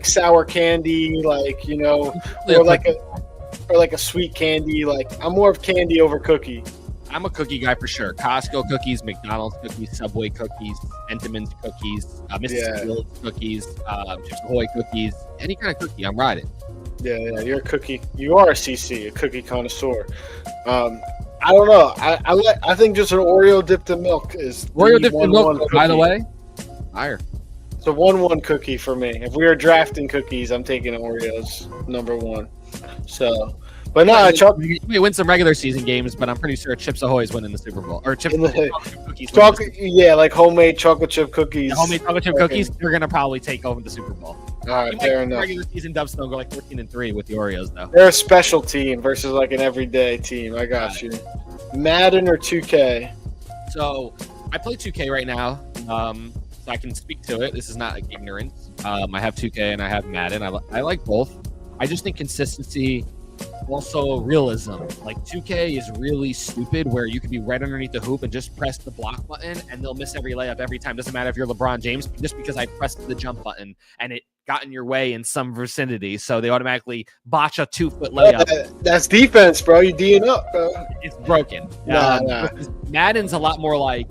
sour candy, like you know, or like a sweet candy. Like I'm more of candy over cookie. I'm a cookie guy for sure. Costco cookies, McDonald's cookies, Subway cookies, Entenmann's cookies, Mrs. Fields cookies, Chips Ahoy cookies, any kind of cookie, I'm riding. Yeah, you're a cookie. You are a CC, a cookie connoisseur. I don't know. I think just an Oreo dipped in milk is Oreo dipped in milk. cookie. By the way, higher. It's a 1-1 cookie for me. If we were drafting cookies, I'm taking Oreos number 1. So. But no, we may win some regular season games, but I'm pretty sure Chips Ahoy is winning the Super Bowl. Or Chips cookies. Yeah, like homemade chocolate chip cookies. The homemade chocolate chip cookies, they're gonna probably take over the Super Bowl. All right, fair enough. Regular season Dubs don't go like 14-3 with the Oreos though. They're a special team versus like an everyday team. I got you. Madden or 2K? So I play 2K right now, so I can speak to it. This is not like ignorance. I have 2K and I have Madden. I like both. I just think consistency. Also realism. Like 2K is really stupid where you can be right underneath the hoop and just press the block button and they'll miss every layup every time. Doesn't matter if you're LeBron James, just because I pressed the jump button and it got in your way in some vicinity. So they automatically botch a 2-foot layup. That's defense, bro. You D'ing up, bro. It's broken. Nah. Madden's a lot more like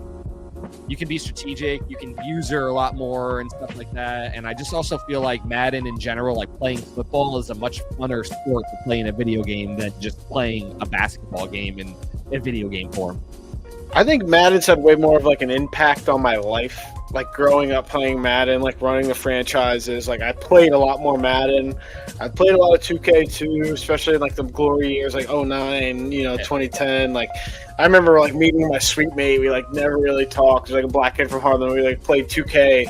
you can be strategic, you can user a lot more and stuff like that. And I just also feel like Madden in general, like playing football is a much funner sport to play in a video game than just playing a basketball game in a video game form. I think Madden's had way more of like an impact on my life. Like growing up playing Madden, like running the franchises. Like I played a lot more Madden. I played a lot of 2K too, especially in like the glory years, like 09, 2010. Like I remember like meeting my sweet mate. We like never really talked. Like a black kid from Harlem. We like played 2K,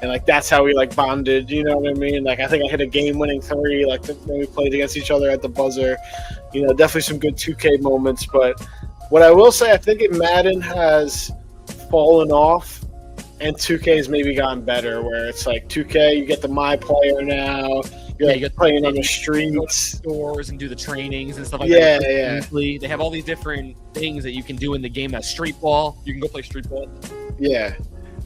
and like that's how we like bonded. You know what I mean? Like I think I hit a game-winning 3. Like when we played against each other at the buzzer. Definitely some good 2K moments. But what I will say, I think Madden has fallen off. And 2K has maybe gotten better, where it's like 2K, you get the My Player now. You get playing on the streets, stores, and do the trainings and stuff like that. Yeah. They have all these different things that you can do in the game. That's street ball. You can go play street ball. Yeah,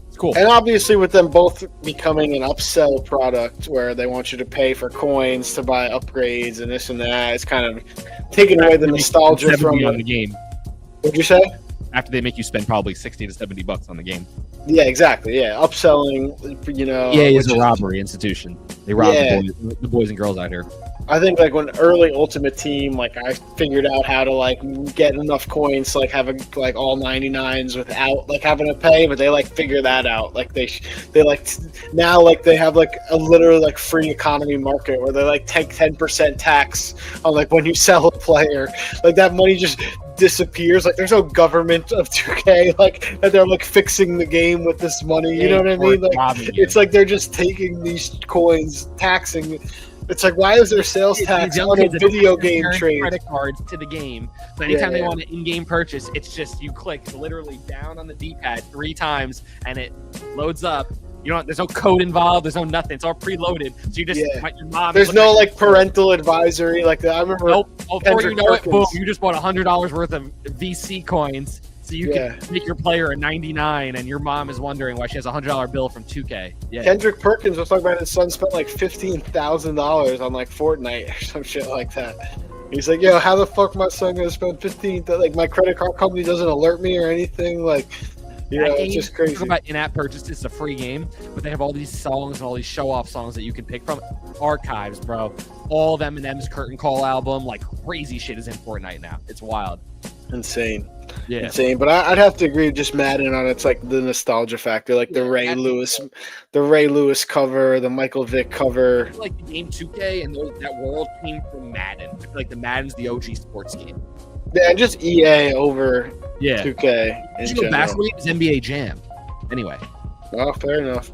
it's cool. And obviously, with them both becoming an upsell product, where they want you to pay for coins to buy upgrades and this and that, it's kind of taking away the nostalgia from the game. What'd you say? After they make you spend probably $60 to $70 on the game. Yeah, exactly. Yeah, upselling. EA is a robbery institution. They rob the boys and girls out here. I think like when early Ultimate Team, like I figured out how to like get enough coins to like have like all 99s without like having to pay, but they like figure that out. Like they like now like they have like a literally like free economy market where they like take 10% tax on like when you sell a player. Like that money just disappears. Like there's no government of 2K like that they're like fixing the game with this money. You know what I mean? Like it's like they're just taking these coins, taxing. It's like, why is there sales tax on a video game trade? Credit cards to the game. So anytime they want an in-game purchase, it's just you click literally down on the D-pad 3 times, and it loads up. You know, there's no code involved. There's no nothing. It's all preloaded. So you just your mom. There's no like parental advisory. Like I remember. Nope. Before you know it, boom! You just bought $100 worth of VC coins. So you can make your player a 99, and your mom is wondering why she has a $100 bill from 2K. Yeah. Kendrick Perkins was talking about his son spent like $15,000 on like Fortnite or some shit like that. He's like, "Yo, how the fuck my son gonna spend 15? Like my credit card company doesn't alert me or anything." Like, you know, it's just crazy. Talk about in-app purchases. It's a free game, but they have all these songs and all these show-off songs that you can pick from. Archives, bro. All of Eminem's Curtain Call album, like crazy shit is in Fortnite now. It's wild. Insane. Yeah. Insane. But I'd have to agree with just Madden on it's like the nostalgia factor, like the Ray Lewis cover, the Michael Vick cover. Like the game 2K and that world came from Madden. I feel like the Madden's the OG sports game. Yeah, just EA over 2K in general. Basketball is NBA Jam. Anyway. Oh, fair enough.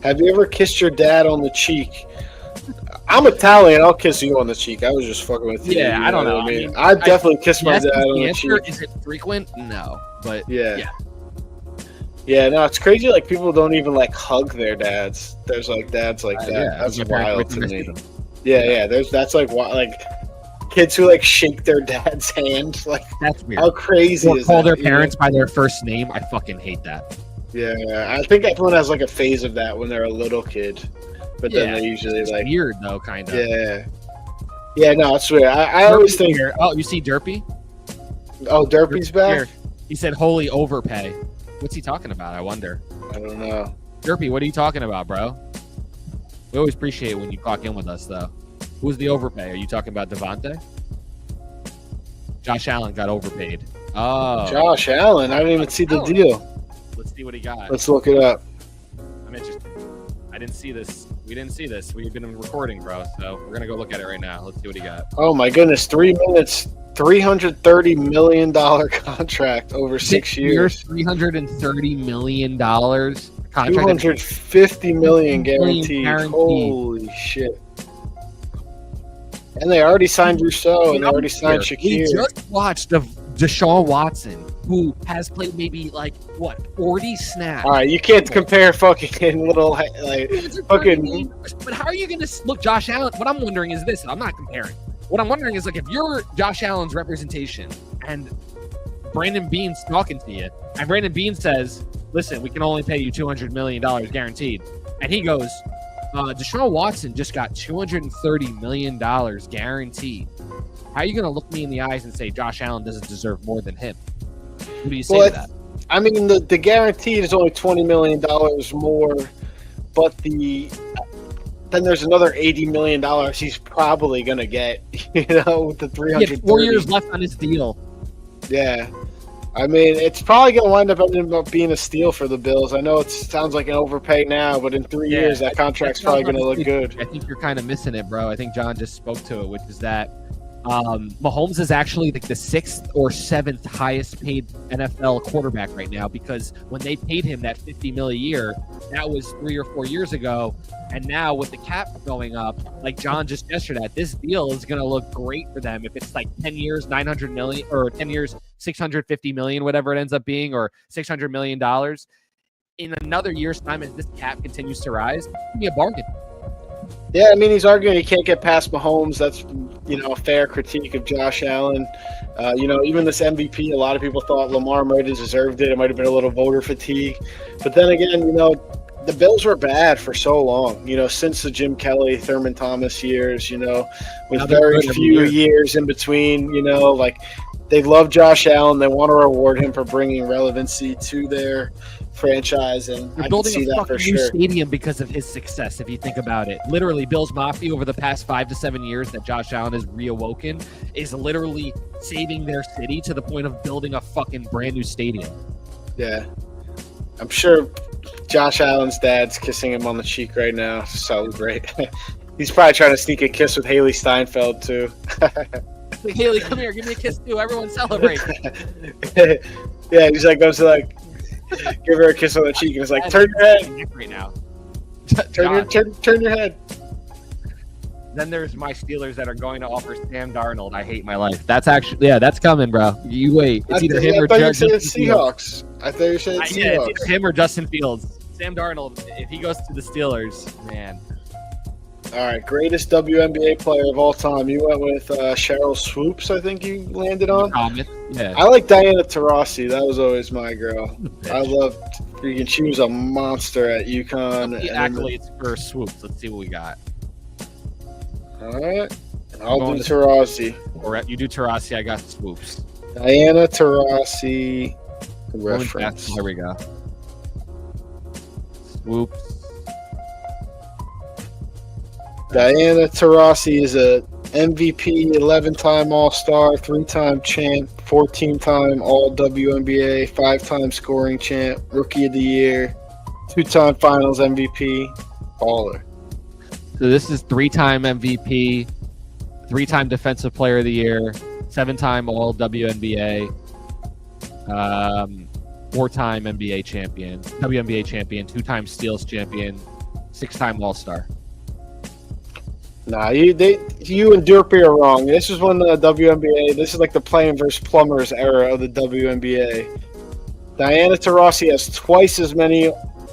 Have you ever kissed your dad on the cheek? I'm Italian. I'll kiss you on the cheek. I was just fucking with you. Yeah, I don't know. I mean, I definitely kiss my dad on the cheek. Is it frequent? No, but yeah. No, it's crazy. Like people don't even like hug their dads. There's like dads like that. Yeah, that's wild to me. Yeah. That's like kids who like shake their dad's hand. Like that's weird. How crazy is call that? Their parents by their first name. I fucking hate that. Yeah, I think everyone has like a phase of that when they're a little kid. But then they usually it's like weird though, kind of. Yeah. No, it's weird. I always think. Oh, you see Derpy? Oh, Derpy's back. Here. He said, "Holy overpay." What's he talking about? I wonder. I don't know. Derpy, what are you talking about, bro? We always appreciate when you clock in with us, though. Who's the overpay? Are you talking about Devontae? Josh Allen got overpaid. Oh, Josh Allen. I didn't even see the deal. Let's see what he got. Let's look it up. I'm interested. I didn't see this. We didn't see this. We've been recording, bro. So we're gonna go look at it right now. Let's see what he got. Oh my goodness, 3 minutes, $330 million contract over 6 years. $330 million contract. $250 million guaranteed. Holy shit! And they already signed Rousseau, and they already signed Shakir. We just watched Deshaun Watson, who has played maybe like 40 snaps. All right, you can't compare fucking little like fucking. But how are you gonna look Josh Allen? What I'm wondering is this. I'm not comparing. What I'm wondering is like if you're Josh Allen's representation and Brandon Beane's talking to you, and Brandon Beane says, "Listen, we can only pay you $200 million guaranteed," and he goes, "Deshaun Watson just got $230 million guaranteed." How are you going to look me in the eyes and say Josh Allen doesn't deserve more than him? What do you say to that? I mean, the guaranteed is only $20 million more, but then there's another $80 million he's probably going to get, with the 330. 4 years left on his deal. Yeah. I mean, it's probably going to wind up ending up being a steal for the Bills. I know it sounds like an overpay now, but in 3 years, that contract's probably going to look good. I think you're kind of missing it, bro. I think John just spoke to it, which is that Mahomes is actually like the 6th or 7th highest paid NFL quarterback right now, because when they paid him that $50 million a year, that was 3 or 4 years ago. And now with the cap going up, like John just gestured at, this deal is going to look great for them if it's like 10 years, $900 million, or 10 years, $650 million, whatever it ends up being, or $600 million. In another year's time, as this cap continues to rise, it can be a bargain. Yeah, I mean, he's arguing he can't get past Mahomes. That's, a fair critique of Josh Allen. Even this MVP, a lot of people thought Lamar might have deserved it. It might have been a little voter fatigue. But then again, the Bills were bad for so long, since the Jim Kelly, Thurman Thomas years, with very few years in between, They love Josh Allen. They want to reward him for bringing relevancy to their franchise, and They're I can building see a that fucking for new sure. stadium because of his success. If you think about it, literally, Bills Mafia over the past 5 to 7 years that Josh Allen has reawoken is literally saving their city to the point of building a fucking brand new stadium. Yeah, I'm sure Josh Allen's dad's kissing him on the cheek right now to celebrate. He's probably trying to sneak a kiss with Haley Steinfeld too. Like, Haley, come here, give me a kiss too. Everyone celebrate. Yeah, he's like goes to like give her a kiss on the cheek and it's like turn your head, right now. turn your head. Then there's my Steelers that are going to offer Sam Darnold. I hate my life. That's actually, yeah, that's coming, bro. You wait. It's either him or thought you said Justin Fields. Seahawks. I thought you said Yeah, it's Seahawks. either him or Justin Fields. Sam Darnold, if he goes to the Steelers, man. All right, greatest WNBA player of all time. You went with Cheryl Swoops, I think you landed on. Yeah. I like Diana Taurasi. That was always my girl. I loved freaking. She was a monster at UConn. The accolades for swoops. Let's see what we got. All right, I'll Going do to- Taurasi. Or you do Tarasi, I got swoops. Diana Taurasi Women's reference. basketball, here we go. Swoops. Diana Taurasi is a MVP, 11-time All-Star, 3-time champ, 14-time All-WNBA, 5-time scoring champ, Rookie of the Year, 2-time Finals MVP, baller. So this is 3-time MVP, 3-time Defensive Player of the Year, 7-time All WNBA, 4-time NBA champion, WNBA champion, 2-time Steals champion, 6-time All Star. Nah, you and Durpee are wrong. This is when the WNBA. This is like the playing versus plumbers era of the WNBA. Diana Taurasi has twice as many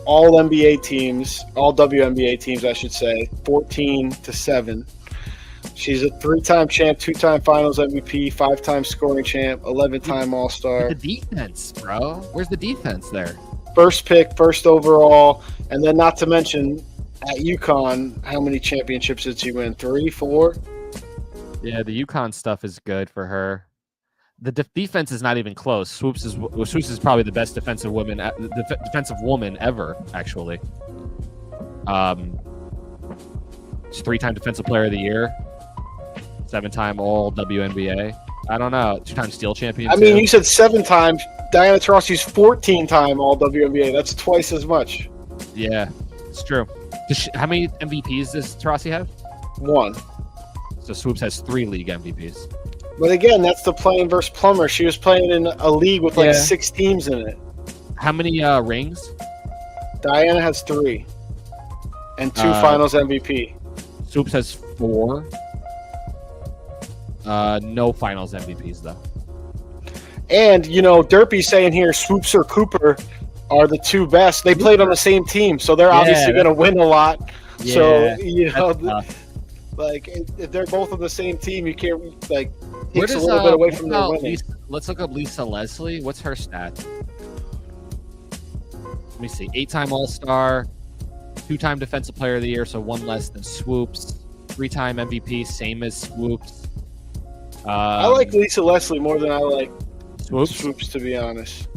All NBA teams, All WNBA teams, I should say, 14-7. She's a 3-time champ, 2-time Finals MVP, 5-time scoring champ, 11-time All Star. The defense, bro. Where's the defense there? First pick, first overall, and then not to mention at UConn, how many championships did she win? 3, 4? Yeah, the UConn stuff is good for her. The defense is not even close. Swoops is probably the best defensive woman ever, actually. She's 3-time Defensive Player of the Year, 7-time All WNBA. I don't know, 2-time Steel champion. I mean, too. you said 7 times. Diana Taurasi's 14-time All WNBA. That's twice as much. Yeah, it's true. How many MVPs does Taurasi have? 1. So Swoops has 3 league MVPs. But again, that's the playing versus plumber. She was playing in a league with like Yeah. 6 teams in it. How many rings? Diana has 3. And 2 Finals MVP. Swoops has 4. No Finals MVPs though. And, you know, Derpy's saying here, Swoops or Cooper are the 2 best. They played on the same team, so they're obviously going to win a lot. So, you know, like, if they're both on the same team, you can't, like, takes a little bit away from their winning. Let's look up Lisa Leslie. What's her stat? Let me see. 8-time All-Star, 2-time Defensive Player of the Year, so 1 less than Swoops. 3-time MVP, same as Swoops. I like Lisa Leslie more than I like Swoops. to be honest.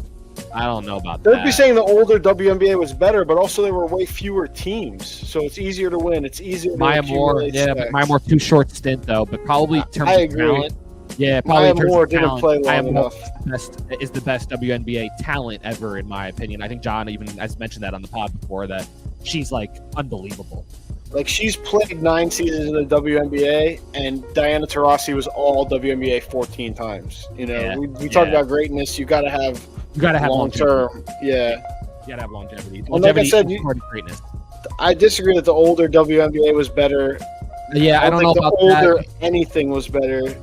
I don't know about They'd that. be saying the older WNBA was better, but also there were way fewer teams, so it's easier to win. It's easier to Maya Moore, accumulate yeah, stacks. Maya Moore too short stint though, but probably in terms I of agree. talent. Yeah, probably Maya in terms Moore of didn't talent, play Maya long Moore enough. is the best WNBA talent ever, in my opinion. I think John even has mentioned that on the pod before, that she's like unbelievable. Like, she's played 9 seasons in the WNBA, and Diana Taurasi was all WNBA 14 times. You know, Yeah. we talk about greatness. You got to have You gotta have long longevity. term. Yeah, You gotta have longevity. Well, like I Longevity said, is part of greatness. I disagree that the older WNBA was better. Yeah, I don't know think about the older that. anything was better.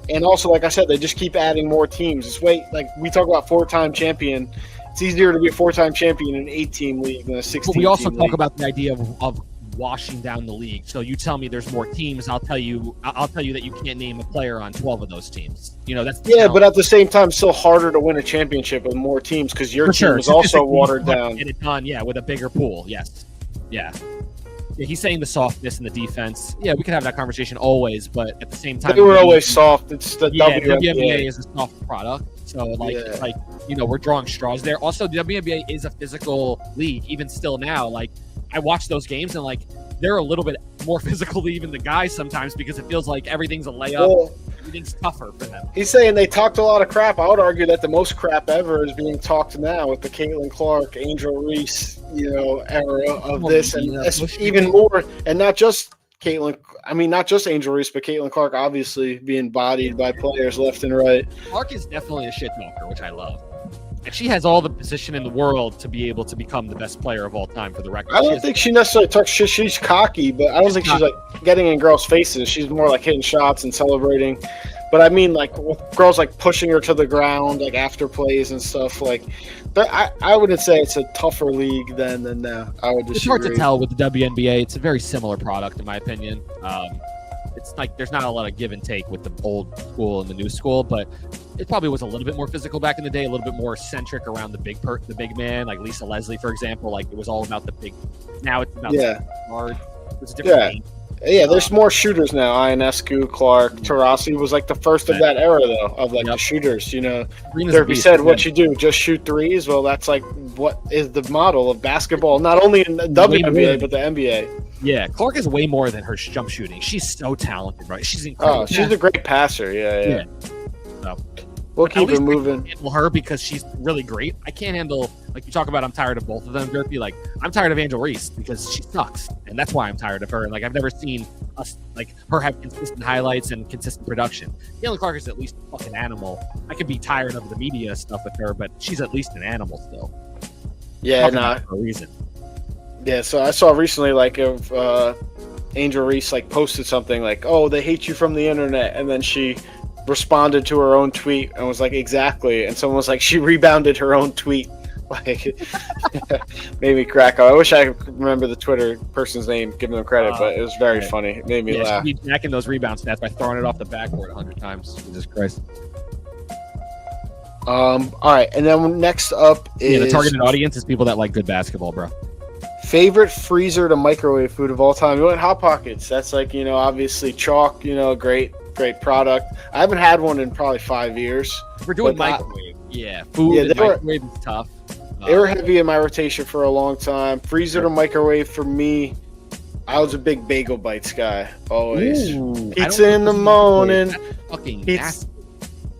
And also, like I said, they just keep adding more teams. It's like we talk about 4-time champion. It's easier to be a 4-time champion in an 8-team league than a 16-team But we also talk league. about the idea of washing down the league. So you tell me there's more teams, I'll tell you that you can't name a player on 12 of those teams. You know, that's the Yeah, challenge. but at the same time, it's still harder to win a championship with more teams because your For team sure. is also Statistically, watered you down. Get it done, yeah, with a bigger pool. Yes, yeah. Yeah, he's saying the softness in the defense. Yeah, we can have that conversation always, but at the same time, They were always soft. It's the yeah, the WNBA. WNBA is a soft product. So like we're drawing straws there. Also, the WNBA is a physical league, even still now. Like I watch those games and like they're a little bit more physical than even the guys sometimes because it feels like everything's a layup. Well, Everything's tougher for them. he's saying they talked a lot of crap. I would argue that the most crap ever is being talked now with the Caitlin Clark, Angel Reese, era of this, and even more, and not just Caitlin. I mean, not just Angel Reese, but Caitlin Clark, obviously being bodied by players left and right. Clark is definitely a shit talker, which I love. And she has all the position in the world to be able to become the best player of all time for the record. I don't think she necessarily talks shit. She's cocky, but I don't think she's like getting in girls' faces. She's more like hitting shots and celebrating. But I mean, like girls like pushing her to the ground, like after plays and stuff. Like, but I wouldn't say it's a tougher league than now. I would just. It's hard to tell with the WNBA. It's a very similar product, in my opinion. It's like there's not a lot of give and take with the old school and the new school, but it probably was a little bit more physical back in the day, a little bit more centric around the big man, like Lisa Leslie, for example. Like it was all about the big. Now it's about the guard. It's a different game. Yeah, there's more shooters now. Ionescu, Clark, Taurasi was like the first of that era, though, of like the shooters. Derby said, "What you do, just shoot threes." Well, that's like what is the model of basketball, not only in the WNBA but the NBA. Yeah, Clark is way more than her jump shooting. She's so talented, right? She's incredible. Oh, she's a great passer. Yeah. So, we'll keep it moving. I can handle her because she's really great. I can't handle, like you talk about, I'm tired of both of them, Gerpy. Like, I'm tired of Angel Reese because she sucks. And that's why I'm tired of her. And, like, I've never seen us, like, her have consistent highlights and consistent production. Caitlin Clark is at least a fucking animal. I could be tired of the media stuff with her, but she's at least an animal still. Yeah, For a reason. Yeah, so I saw recently, like, of Angel Reese, like, posted something like, "Oh, they hate you from the internet," and then she responded to her own tweet and was like, "Exactly," and someone was like, she rebounded her own tweet. Like, made me crack up. I wish I could remember the Twitter person's name, giving them credit, but it was very funny. It made me laugh. She'd be jacking those rebound stats by throwing it off the backboard 100 times. Jesus Christ. All right, and then next up is the targeted audience is people that like good basketball, bro. Favorite freezer to microwave food of all time. You went Hot Pockets. That's like, obviously chalk, great product. I haven't had one in probably 5 years. We're doing microwave. Food and microwave is tough. They were heavy in my rotation for a long time. Freezer to microwave for me, I was a big Bagel Bites guy. Always. Pizza in the morning.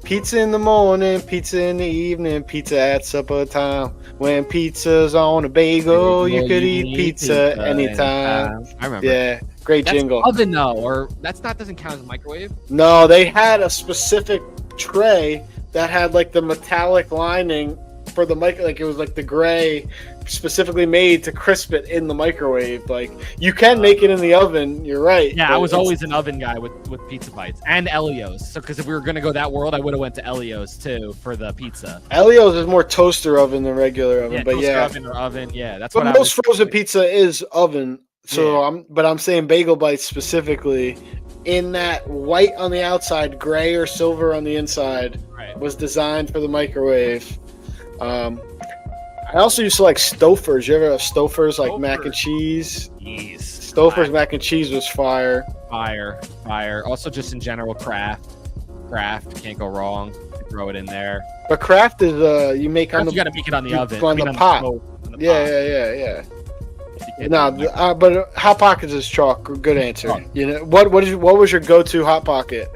Pizza in the morning, pizza in the evening, pizza at supper time. When pizza's on a bagel, you could eat pizza anytime. I remember. Yeah, great jingle. Oven though, or doesn't count as a microwave. No, they had a specific tray that had like the metallic lining for the mic, like it was like the gray, specifically made to crisp it in the microwave. Like you can make it in the oven. You're right. Yeah, I was always an oven guy with Pizza Bites and Elio's. So because if we were gonna go that world, I would have went to Elio's too for the pizza. Elio's is more toaster oven than regular oven, but oven or oven. Yeah, that's but what. Most frozen pizza is oven. So I'm saying Bagel Bites specifically. In that white on the outside, gray or silver on the inside, was designed for the microwave. I also used to like Stouffer's. You ever have Stouffer's like mac and cheese? Jeez. Stouffer's mac and cheese was fire. Fire. Also, just in general, Kraft can't go wrong. Throw it in there. But Kraft is you make on the. You got to make it on the oven. On the pot. Yeah. No, but Hot Pockets is chalk. Good answer. What was your go-to Hot Pocket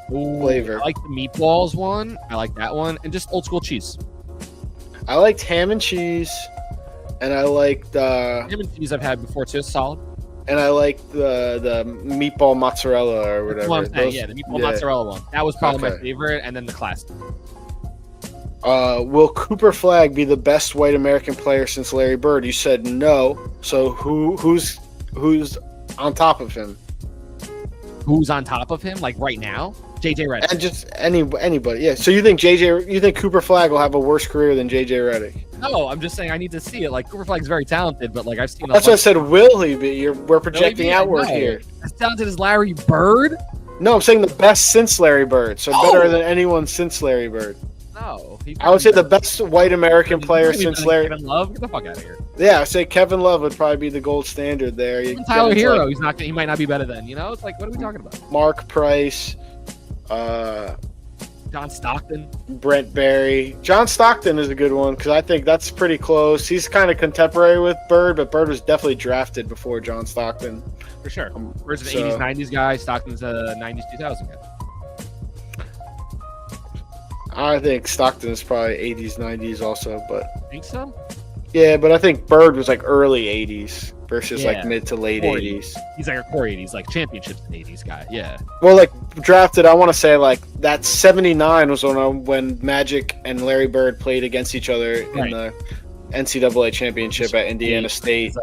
flavor? I like the meatballs one. I like that one, and just old school cheese. I liked ham and cheese, and I liked ham and cheese I've had before too. Solid. And I liked the meatball mozzarella or whatever. The meatball mozzarella one. That was probably my favorite, and then the classic. Will Cooper Flagg be the best white American player since Larry Bird? You said no. So who's on top of him? Who's on top of him? Like right now? JJ Redick. And just anybody. Yeah. So you think Cooper Flagg will have a worse career than JJ Redick? No, I'm just saying I need to see it. Like Cooper Flagg's very talented, but like I've seen. That's what I said. Will he be? We're projecting outward here. As talented as Larry Bird? No, I'm saying the best since Larry Bird. So better than anyone since Larry Bird. No. I would say the best white American player since Larry. Kevin Love, get the fuck out of here. Yeah, I say Kevin Love would probably be the gold standard there. You Tyler get into, Hero, like, he might not be better than. It's like, what are we talking about? Mark Price, John Stockton. Brent Barry. John Stockton is a good one because I think that's pretty close. He's kind of contemporary with Bird, but Bird was definitely drafted before John Stockton. For sure. Bird's an so- 80s, 90s guy. Stockton's a 90s, 2000 guy. I think Stockton is probably 80s, 90s also, but Think so? yeah, but I think Bird was like early 80s versus Yeah. like mid to late 40s. 80s. He's like a core 80s, like championships in 80s guy. Yeah. Well, like drafted, I want to say like that 79 was when Magic and Larry Bird played against each other in the NCAA championship at Indiana State,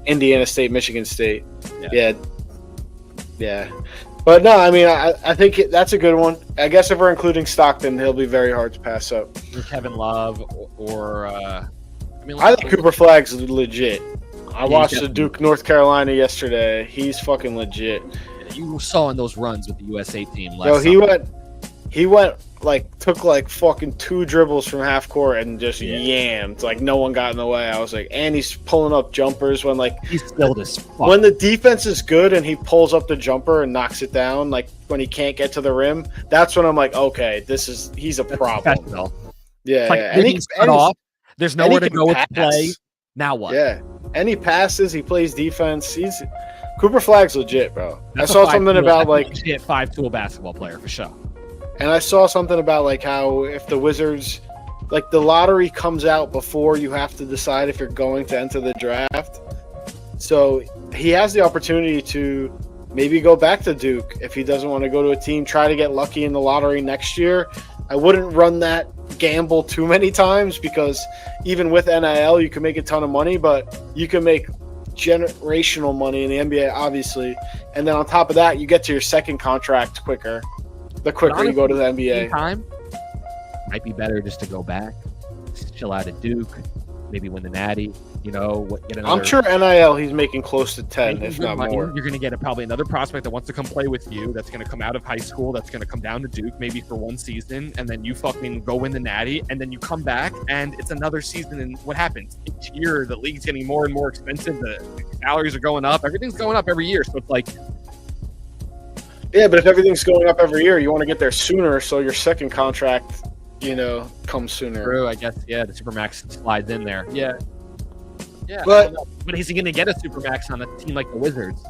Indiana State, Michigan State. Yeah. But no, I mean, I think that's a good one. I guess if we're including Stockton, he'll be very hard to pass up. Kevin Love or I think Cooper Flagg's legit. I watched the Duke North Carolina yesterday. He's fucking legit. You saw in those runs with the USA team last Yo, summer. he went like took like fucking 2 dribbles from half court and just yammed. Like no one got in the way. I was like, and he's pulling up jumpers when like He's skilled as fuck. when the defense is good and he pulls up the jumper and knocks it down, like when he can't get to the rim, that's when I'm like, okay, he's a problem. Professional. Yeah, It's like yeah. everything's cut off. There's nowhere to can go with pass. the play. Now what? Yeah. And he passes, he plays defense. Cooper Flagg's legit, bro. That's I saw something about like 5'2" basketball player for sure. and I saw something about like how if the Wizards like the lottery comes out before you have to decide if you're going to enter the draft. So he has the opportunity to maybe go back to Duke if he doesn't want to go to a team, try to get lucky in the lottery next year. I wouldn't run that gamble too many times because even with NIL, you can make a ton of money, but you can make generational money in the NBA, obviously. And then on top of that, you get to your second contract quicker, the quicker you go to the NBA. Time might be better just to go back, chill out at Duke, maybe win the Natty. Get another. I'm sure NIL he's making close to 10, if good not money. more. You're going to get probably another prospect that wants to come play with you. That's going to come out of high school. That's going to come down to Duke maybe for one season, and then you fucking go win the Natty, and then you come back, and it's another season. And what happens each year? The league's getting more and more expensive. The salaries are going up. Everything's going up every year. So it's like, Yeah, but if everything's going up every year, you want to get there sooner, so your second contract, comes sooner. true, I guess. Yeah, the Supermax slides in there. Yeah. But But is he going to get a Supermax on a team like the Wizards?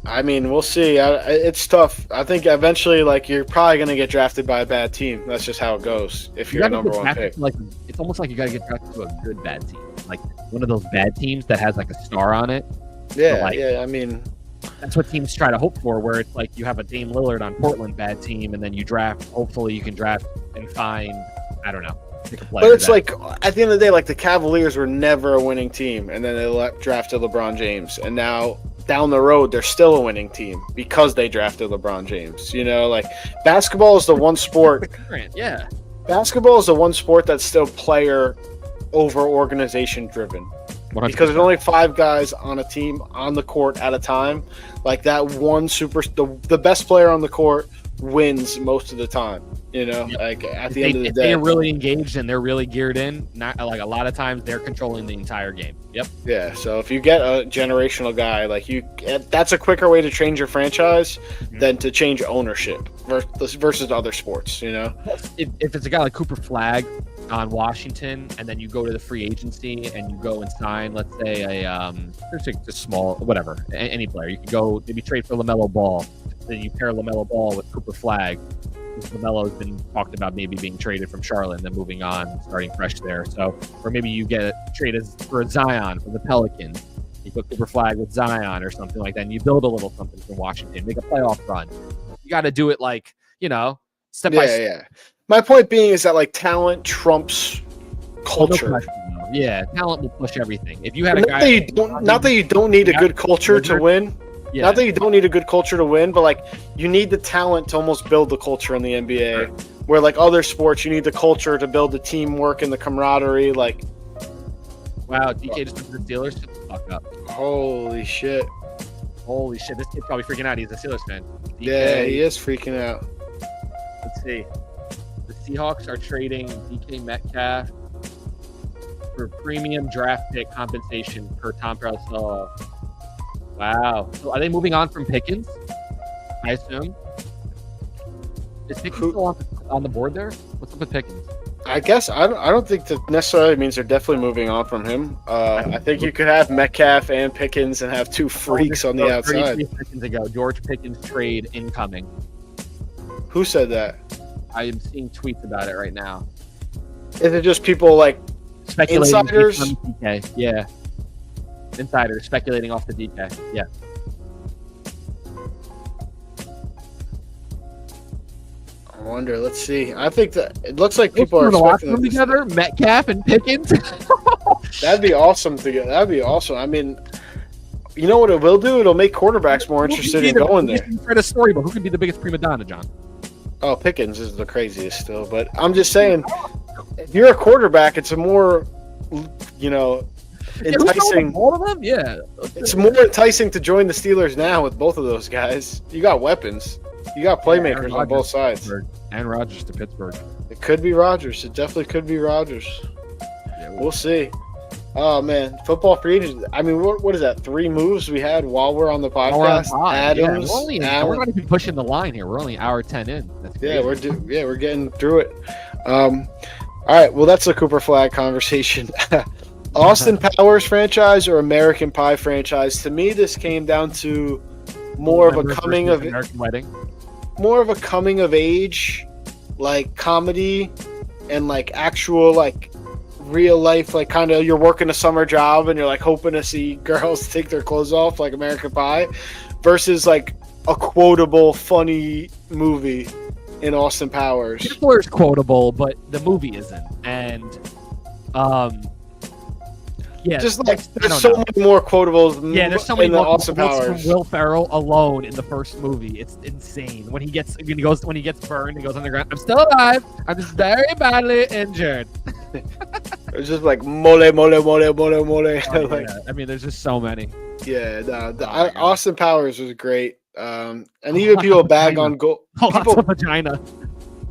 I mean, we'll see. It's tough. I think eventually, you're probably going to get drafted by a bad team. That's just how it goes. If you're a gotta number get one drafted pick. to, it's almost like you got to get drafted to a good bad team, like one of those bad teams that has like a star on it. Yeah, like- yeah. I mean, That's what teams try to hope for, where it's like you have a Dame Lillard on Portland bad team, and then you draft. Hopefully, you can draft and find, I don't know, pick a player. but it's like at the end of the day, like the Cavaliers were never a winning team, and then they drafted LeBron James, and now down the road they're still a winning team because they drafted LeBron James. Basketball is the one sport. yeah, Basketball is the one sport that's still player over organization driven. 100%. Because there's only 5 guys on a team on the court at a time. Like that one the best player on the court wins most of the time. Like at the end of the if day. they're really engaged and they're really geared in, not like a lot of times they're controlling the entire game. Yep. Yeah. So if you get a generational guy, that's a quicker way to change your franchise than to change ownership versus other sports. If it's a guy like Cooper Flagg on Washington, and then you go to the free agency and you go and sign, let's say there's a small whatever, any player. You could go maybe trade for LaMelo Ball. Then you pair LaMelo Ball with Cooper Flagg. LaMelo has been talked about maybe being traded from Charlotte and then moving on, starting fresh there. So, or maybe you get traded for Zion from the Pelicans. You put Cooper Flagg with Zion or something like that, and you build a little something from Washington, make a playoff run. You got to do it step by step. Yeah. My point being is that talent trumps culture. Yeah, talent will push everything. If you had a Not guy, that you don't need a good culture to win. yeah, Not that you don't need a good culture to win, but you need the talent to almost build the culture in the NBA. Right. Where other sports, you need the culture to build the teamwork and the camaraderie. wow, DK just took the Steelers. Shut the fuck up. Holy shit! Holy shit, this kid's probably freaking out. He's a Steelers fan. DK, Yeah, he is freaking out. Let's see. The Seahawks are trading DK Metcalf for premium draft pick compensation per Tom Pelissero. Wow. So are they moving on from Pickens? I assume. Is Pickens still on the board there? What's up with Pickens? I guess I don't think that necessarily means they're definitely moving on from him. I think you could have Metcalf and Pickens and have two freaks on the outside. 33 seconds ago, George Pickens trade incoming. Who said that? I am seeing tweets about it right now. Is it just people like Speculating insiders? on DK. Yeah. Insiders speculating off the DK. Yeah. I wonder. Let's see. I think that it looks like people Those are two in the locker expecting room this. together, Metcalf and Pickens. That'd be awesome to get. That'd be awesome. I mean, you know what it will do? It'll make quarterbacks more interested in going there. You read a story, but who could be the biggest prima donna, John? Oh, Pickens is the craziest still, but I'm just saying, if you're a quarterback, it's a more, enticing. All of them, yeah. It's more enticing to join the Steelers now with both of those guys. You got weapons. You got playmakers on both sides. And Rodgers to Pittsburgh. It could be Rodgers. It definitely could be Rodgers. Yeah, We'll see. Oh man, football free agents. I mean, what is that? 3 moves we had while we're on the podcast. Adams, we're not even pushing the line here. We're only an hour 10 in. That's yeah, crazy. we're getting through it. All right, well that's the Cooper Flag conversation. Austin Powers franchise or American Pie franchise? To me, this came down to more of a American Wedding. more of a coming of age, like comedy, and like actual like real life, like kind of you're working a summer job and you're like hoping to see girls take their clothes off, like American Pie, versus like a quotable, funny movie in Austin Powers. Hitler's quotable, but the movie isn't. And yeah, Just like I there's don't so know. many more quotables. Yeah, there's so many in the more Austin quotes Powers. from Will Ferrell alone in the first movie. It's insane. When he gets burned, he goes underground. I'm still alive. I'm just very badly injured. It's just like mole. Oh, like, yeah. I mean, there's just so many. yeah, no, Oh my God. Austin Powers was great. And even people bag on gold. Lots of vagina.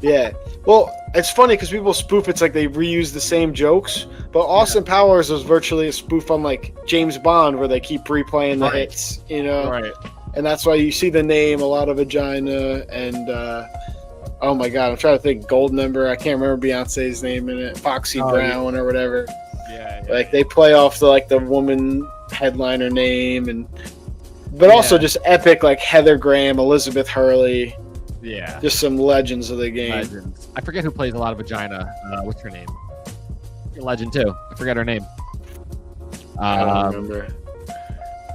Yeah. Well, it's funny because people spoof. It's like they reuse the same jokes. But Austin Powers was virtually a spoof on like James Bond, where they keep replaying the Right. hits, you know. Right. And that's why you see the name, a lot of vagina, and oh my God, I'm trying to think. Gold Member. I can't remember Beyonce's name in it. Foxy Oh, Brown or whatever. Yeah. Like they play off the woman headliner name, but also Yeah. just epic like Heather Graham, Elizabeth Hurley, Yeah. just some legends of the game. Legends. I forget who plays a lot of vagina. What's her name? Legend too. I forget her name. I don't remember.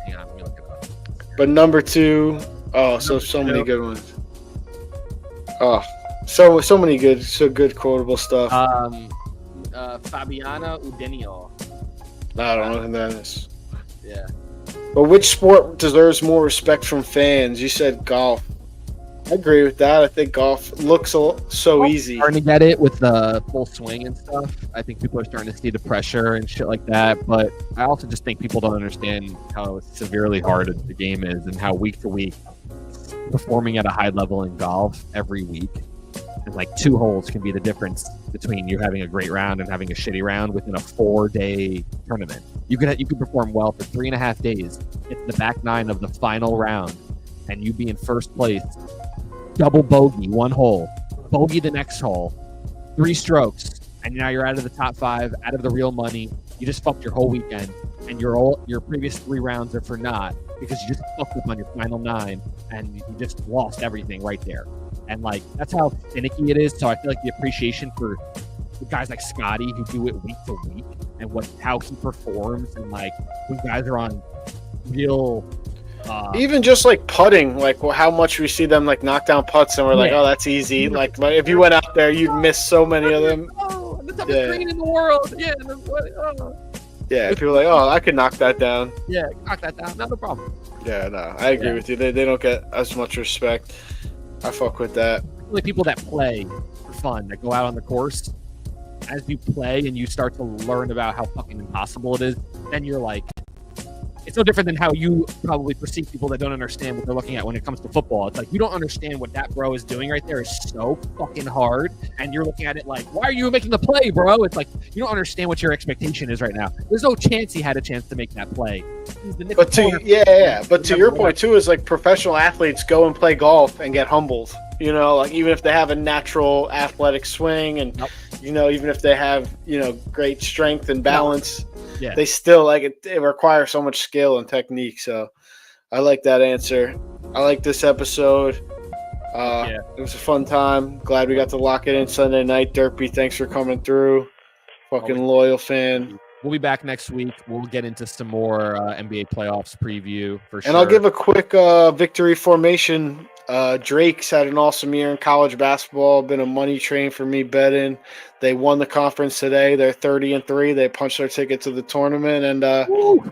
Hang on, let me look it up. But number 2, so many good ones. Oh, so many good quotable stuff. Fabiana Udenio. I don't know who that is. Yeah. But which sport deserves more respect from fans? You said golf. I agree with that. I think golf looks so easy. Starting to get it with the full swing and stuff. I think people are starting to see the pressure and shit like that. But I also just think people don't understand how severely hard the game is and how week to week performing at a high level in golf every week. And like 2 holes can be the difference between you having a great round and having a shitty round within a 4-day tournament. You could perform well for 3.5 days. It's the back 9 of the final round, and you be in first place. Double bogey 1 hole, bogey the next hole, 3 strokes, and now you're out of the top 5, out of the real money. You just fucked your whole weekend, and your previous 3 rounds are for naught because you just fucked up on your final 9, and you just lost everything right there. And like that's how finicky it is. So I feel like the appreciation for the guys like Scotty who do it week to week and how he performs, and like when guys are on real. Even just like putting, like how much we see them like knock down putts, and we're like, Yeah. oh, that's easy. Like, but if you went out there, you'd miss so many of them. Oh, the toughest Yeah. green in the world. Yeah. Oh. Yeah, people are like, oh, I could knock that down. Yeah, knock that down. Not a problem. Yeah, no, I agree Yeah. with you. They don't get as much respect. I fuck with that. Like people that play for fun, that go out on the course, as you play and you start to learn about how fucking impossible it is, then you're like, it's no different than how you probably perceive people that don't understand what they're looking at when it comes to football. It's like you don't understand what that bro is doing right there is so fucking hard, and you're looking at it like, why are you making the play, bro? It's like you don't understand what your expectation is right now. There's no chance he had a chance to make that play. But to your point too is like professional athletes go and play golf and get humbled. You know, like even if they have a natural athletic swing and you know, even if they have, you know, great strength and balance, they still like it requires so much skill and technique. So I like that answer. I like this episode. It was a fun time. Glad we got to lock it in Sunday night. Derpy, thanks for coming through. Fucking loyal fan. We'll be back next week. We'll get into some more NBA playoffs preview for sure. And I'll give a quick victory formation. Drake's had an awesome year in college basketball. Been a money train for me betting. They won the conference today. They're 30-3. They punched their ticket to the tournament. And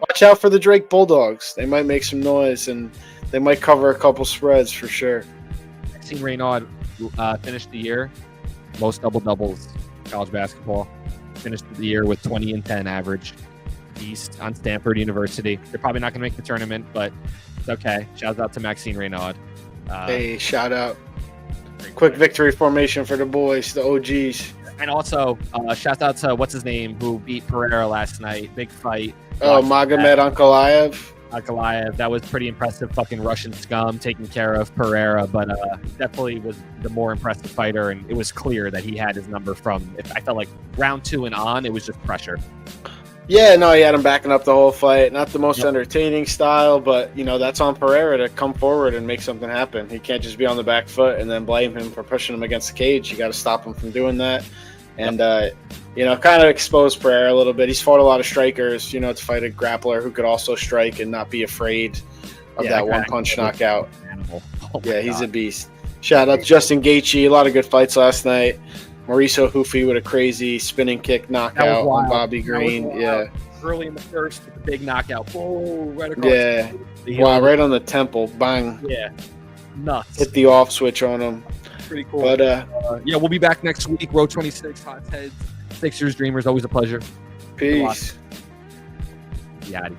watch out for the Drake Bulldogs. They might make some noise, and they might cover a couple spreads for sure. Maxine Reynaud finished the year most double-doubles in college basketball. Finished the year with 20 and 10 average East on Stanford University. They're probably not going to make the tournament, but it's okay. Shout out to Maxine Reynaud. Hey, shout out. Quick victory formation for the boys, the OGs. And also, shout out to what's his name who beat Pereira last night. Big fight. Magomed Ankalaev. Ankalaev. That was pretty impressive. Fucking Russian scum taking care of Pereira, but definitely was the more impressive fighter. And it was clear that he had his number from, I felt like round 2 and on, it was just pressure. Yeah, no, he had him backing up the whole fight. Not the most entertaining style, but, you know, that's on Pereira to come forward and make something happen. He can't just be on the back foot and then blame him for pushing him against the cage. You got to stop him from doing that. And, you know, kind of expose Pereira a little bit. He's fought a lot of strikers, you know, to fight a grappler who could also strike and not be afraid of that one-punch knockout. He's a beast. Shout out to Justin Gaethje. A lot of good fights last night. Mauricio Hufi with a crazy spinning kick knockout on Bobby Green. Early in the first, with the big knockout. Whoa, right across. Yeah. Wow, right on the temple. Bang. Yeah. Nuts. Hit the off switch on him. Pretty cool. But we'll be back next week. Row 26, Hot Heads, Sixers, Dreamers. Always a pleasure. Peace. Yachty.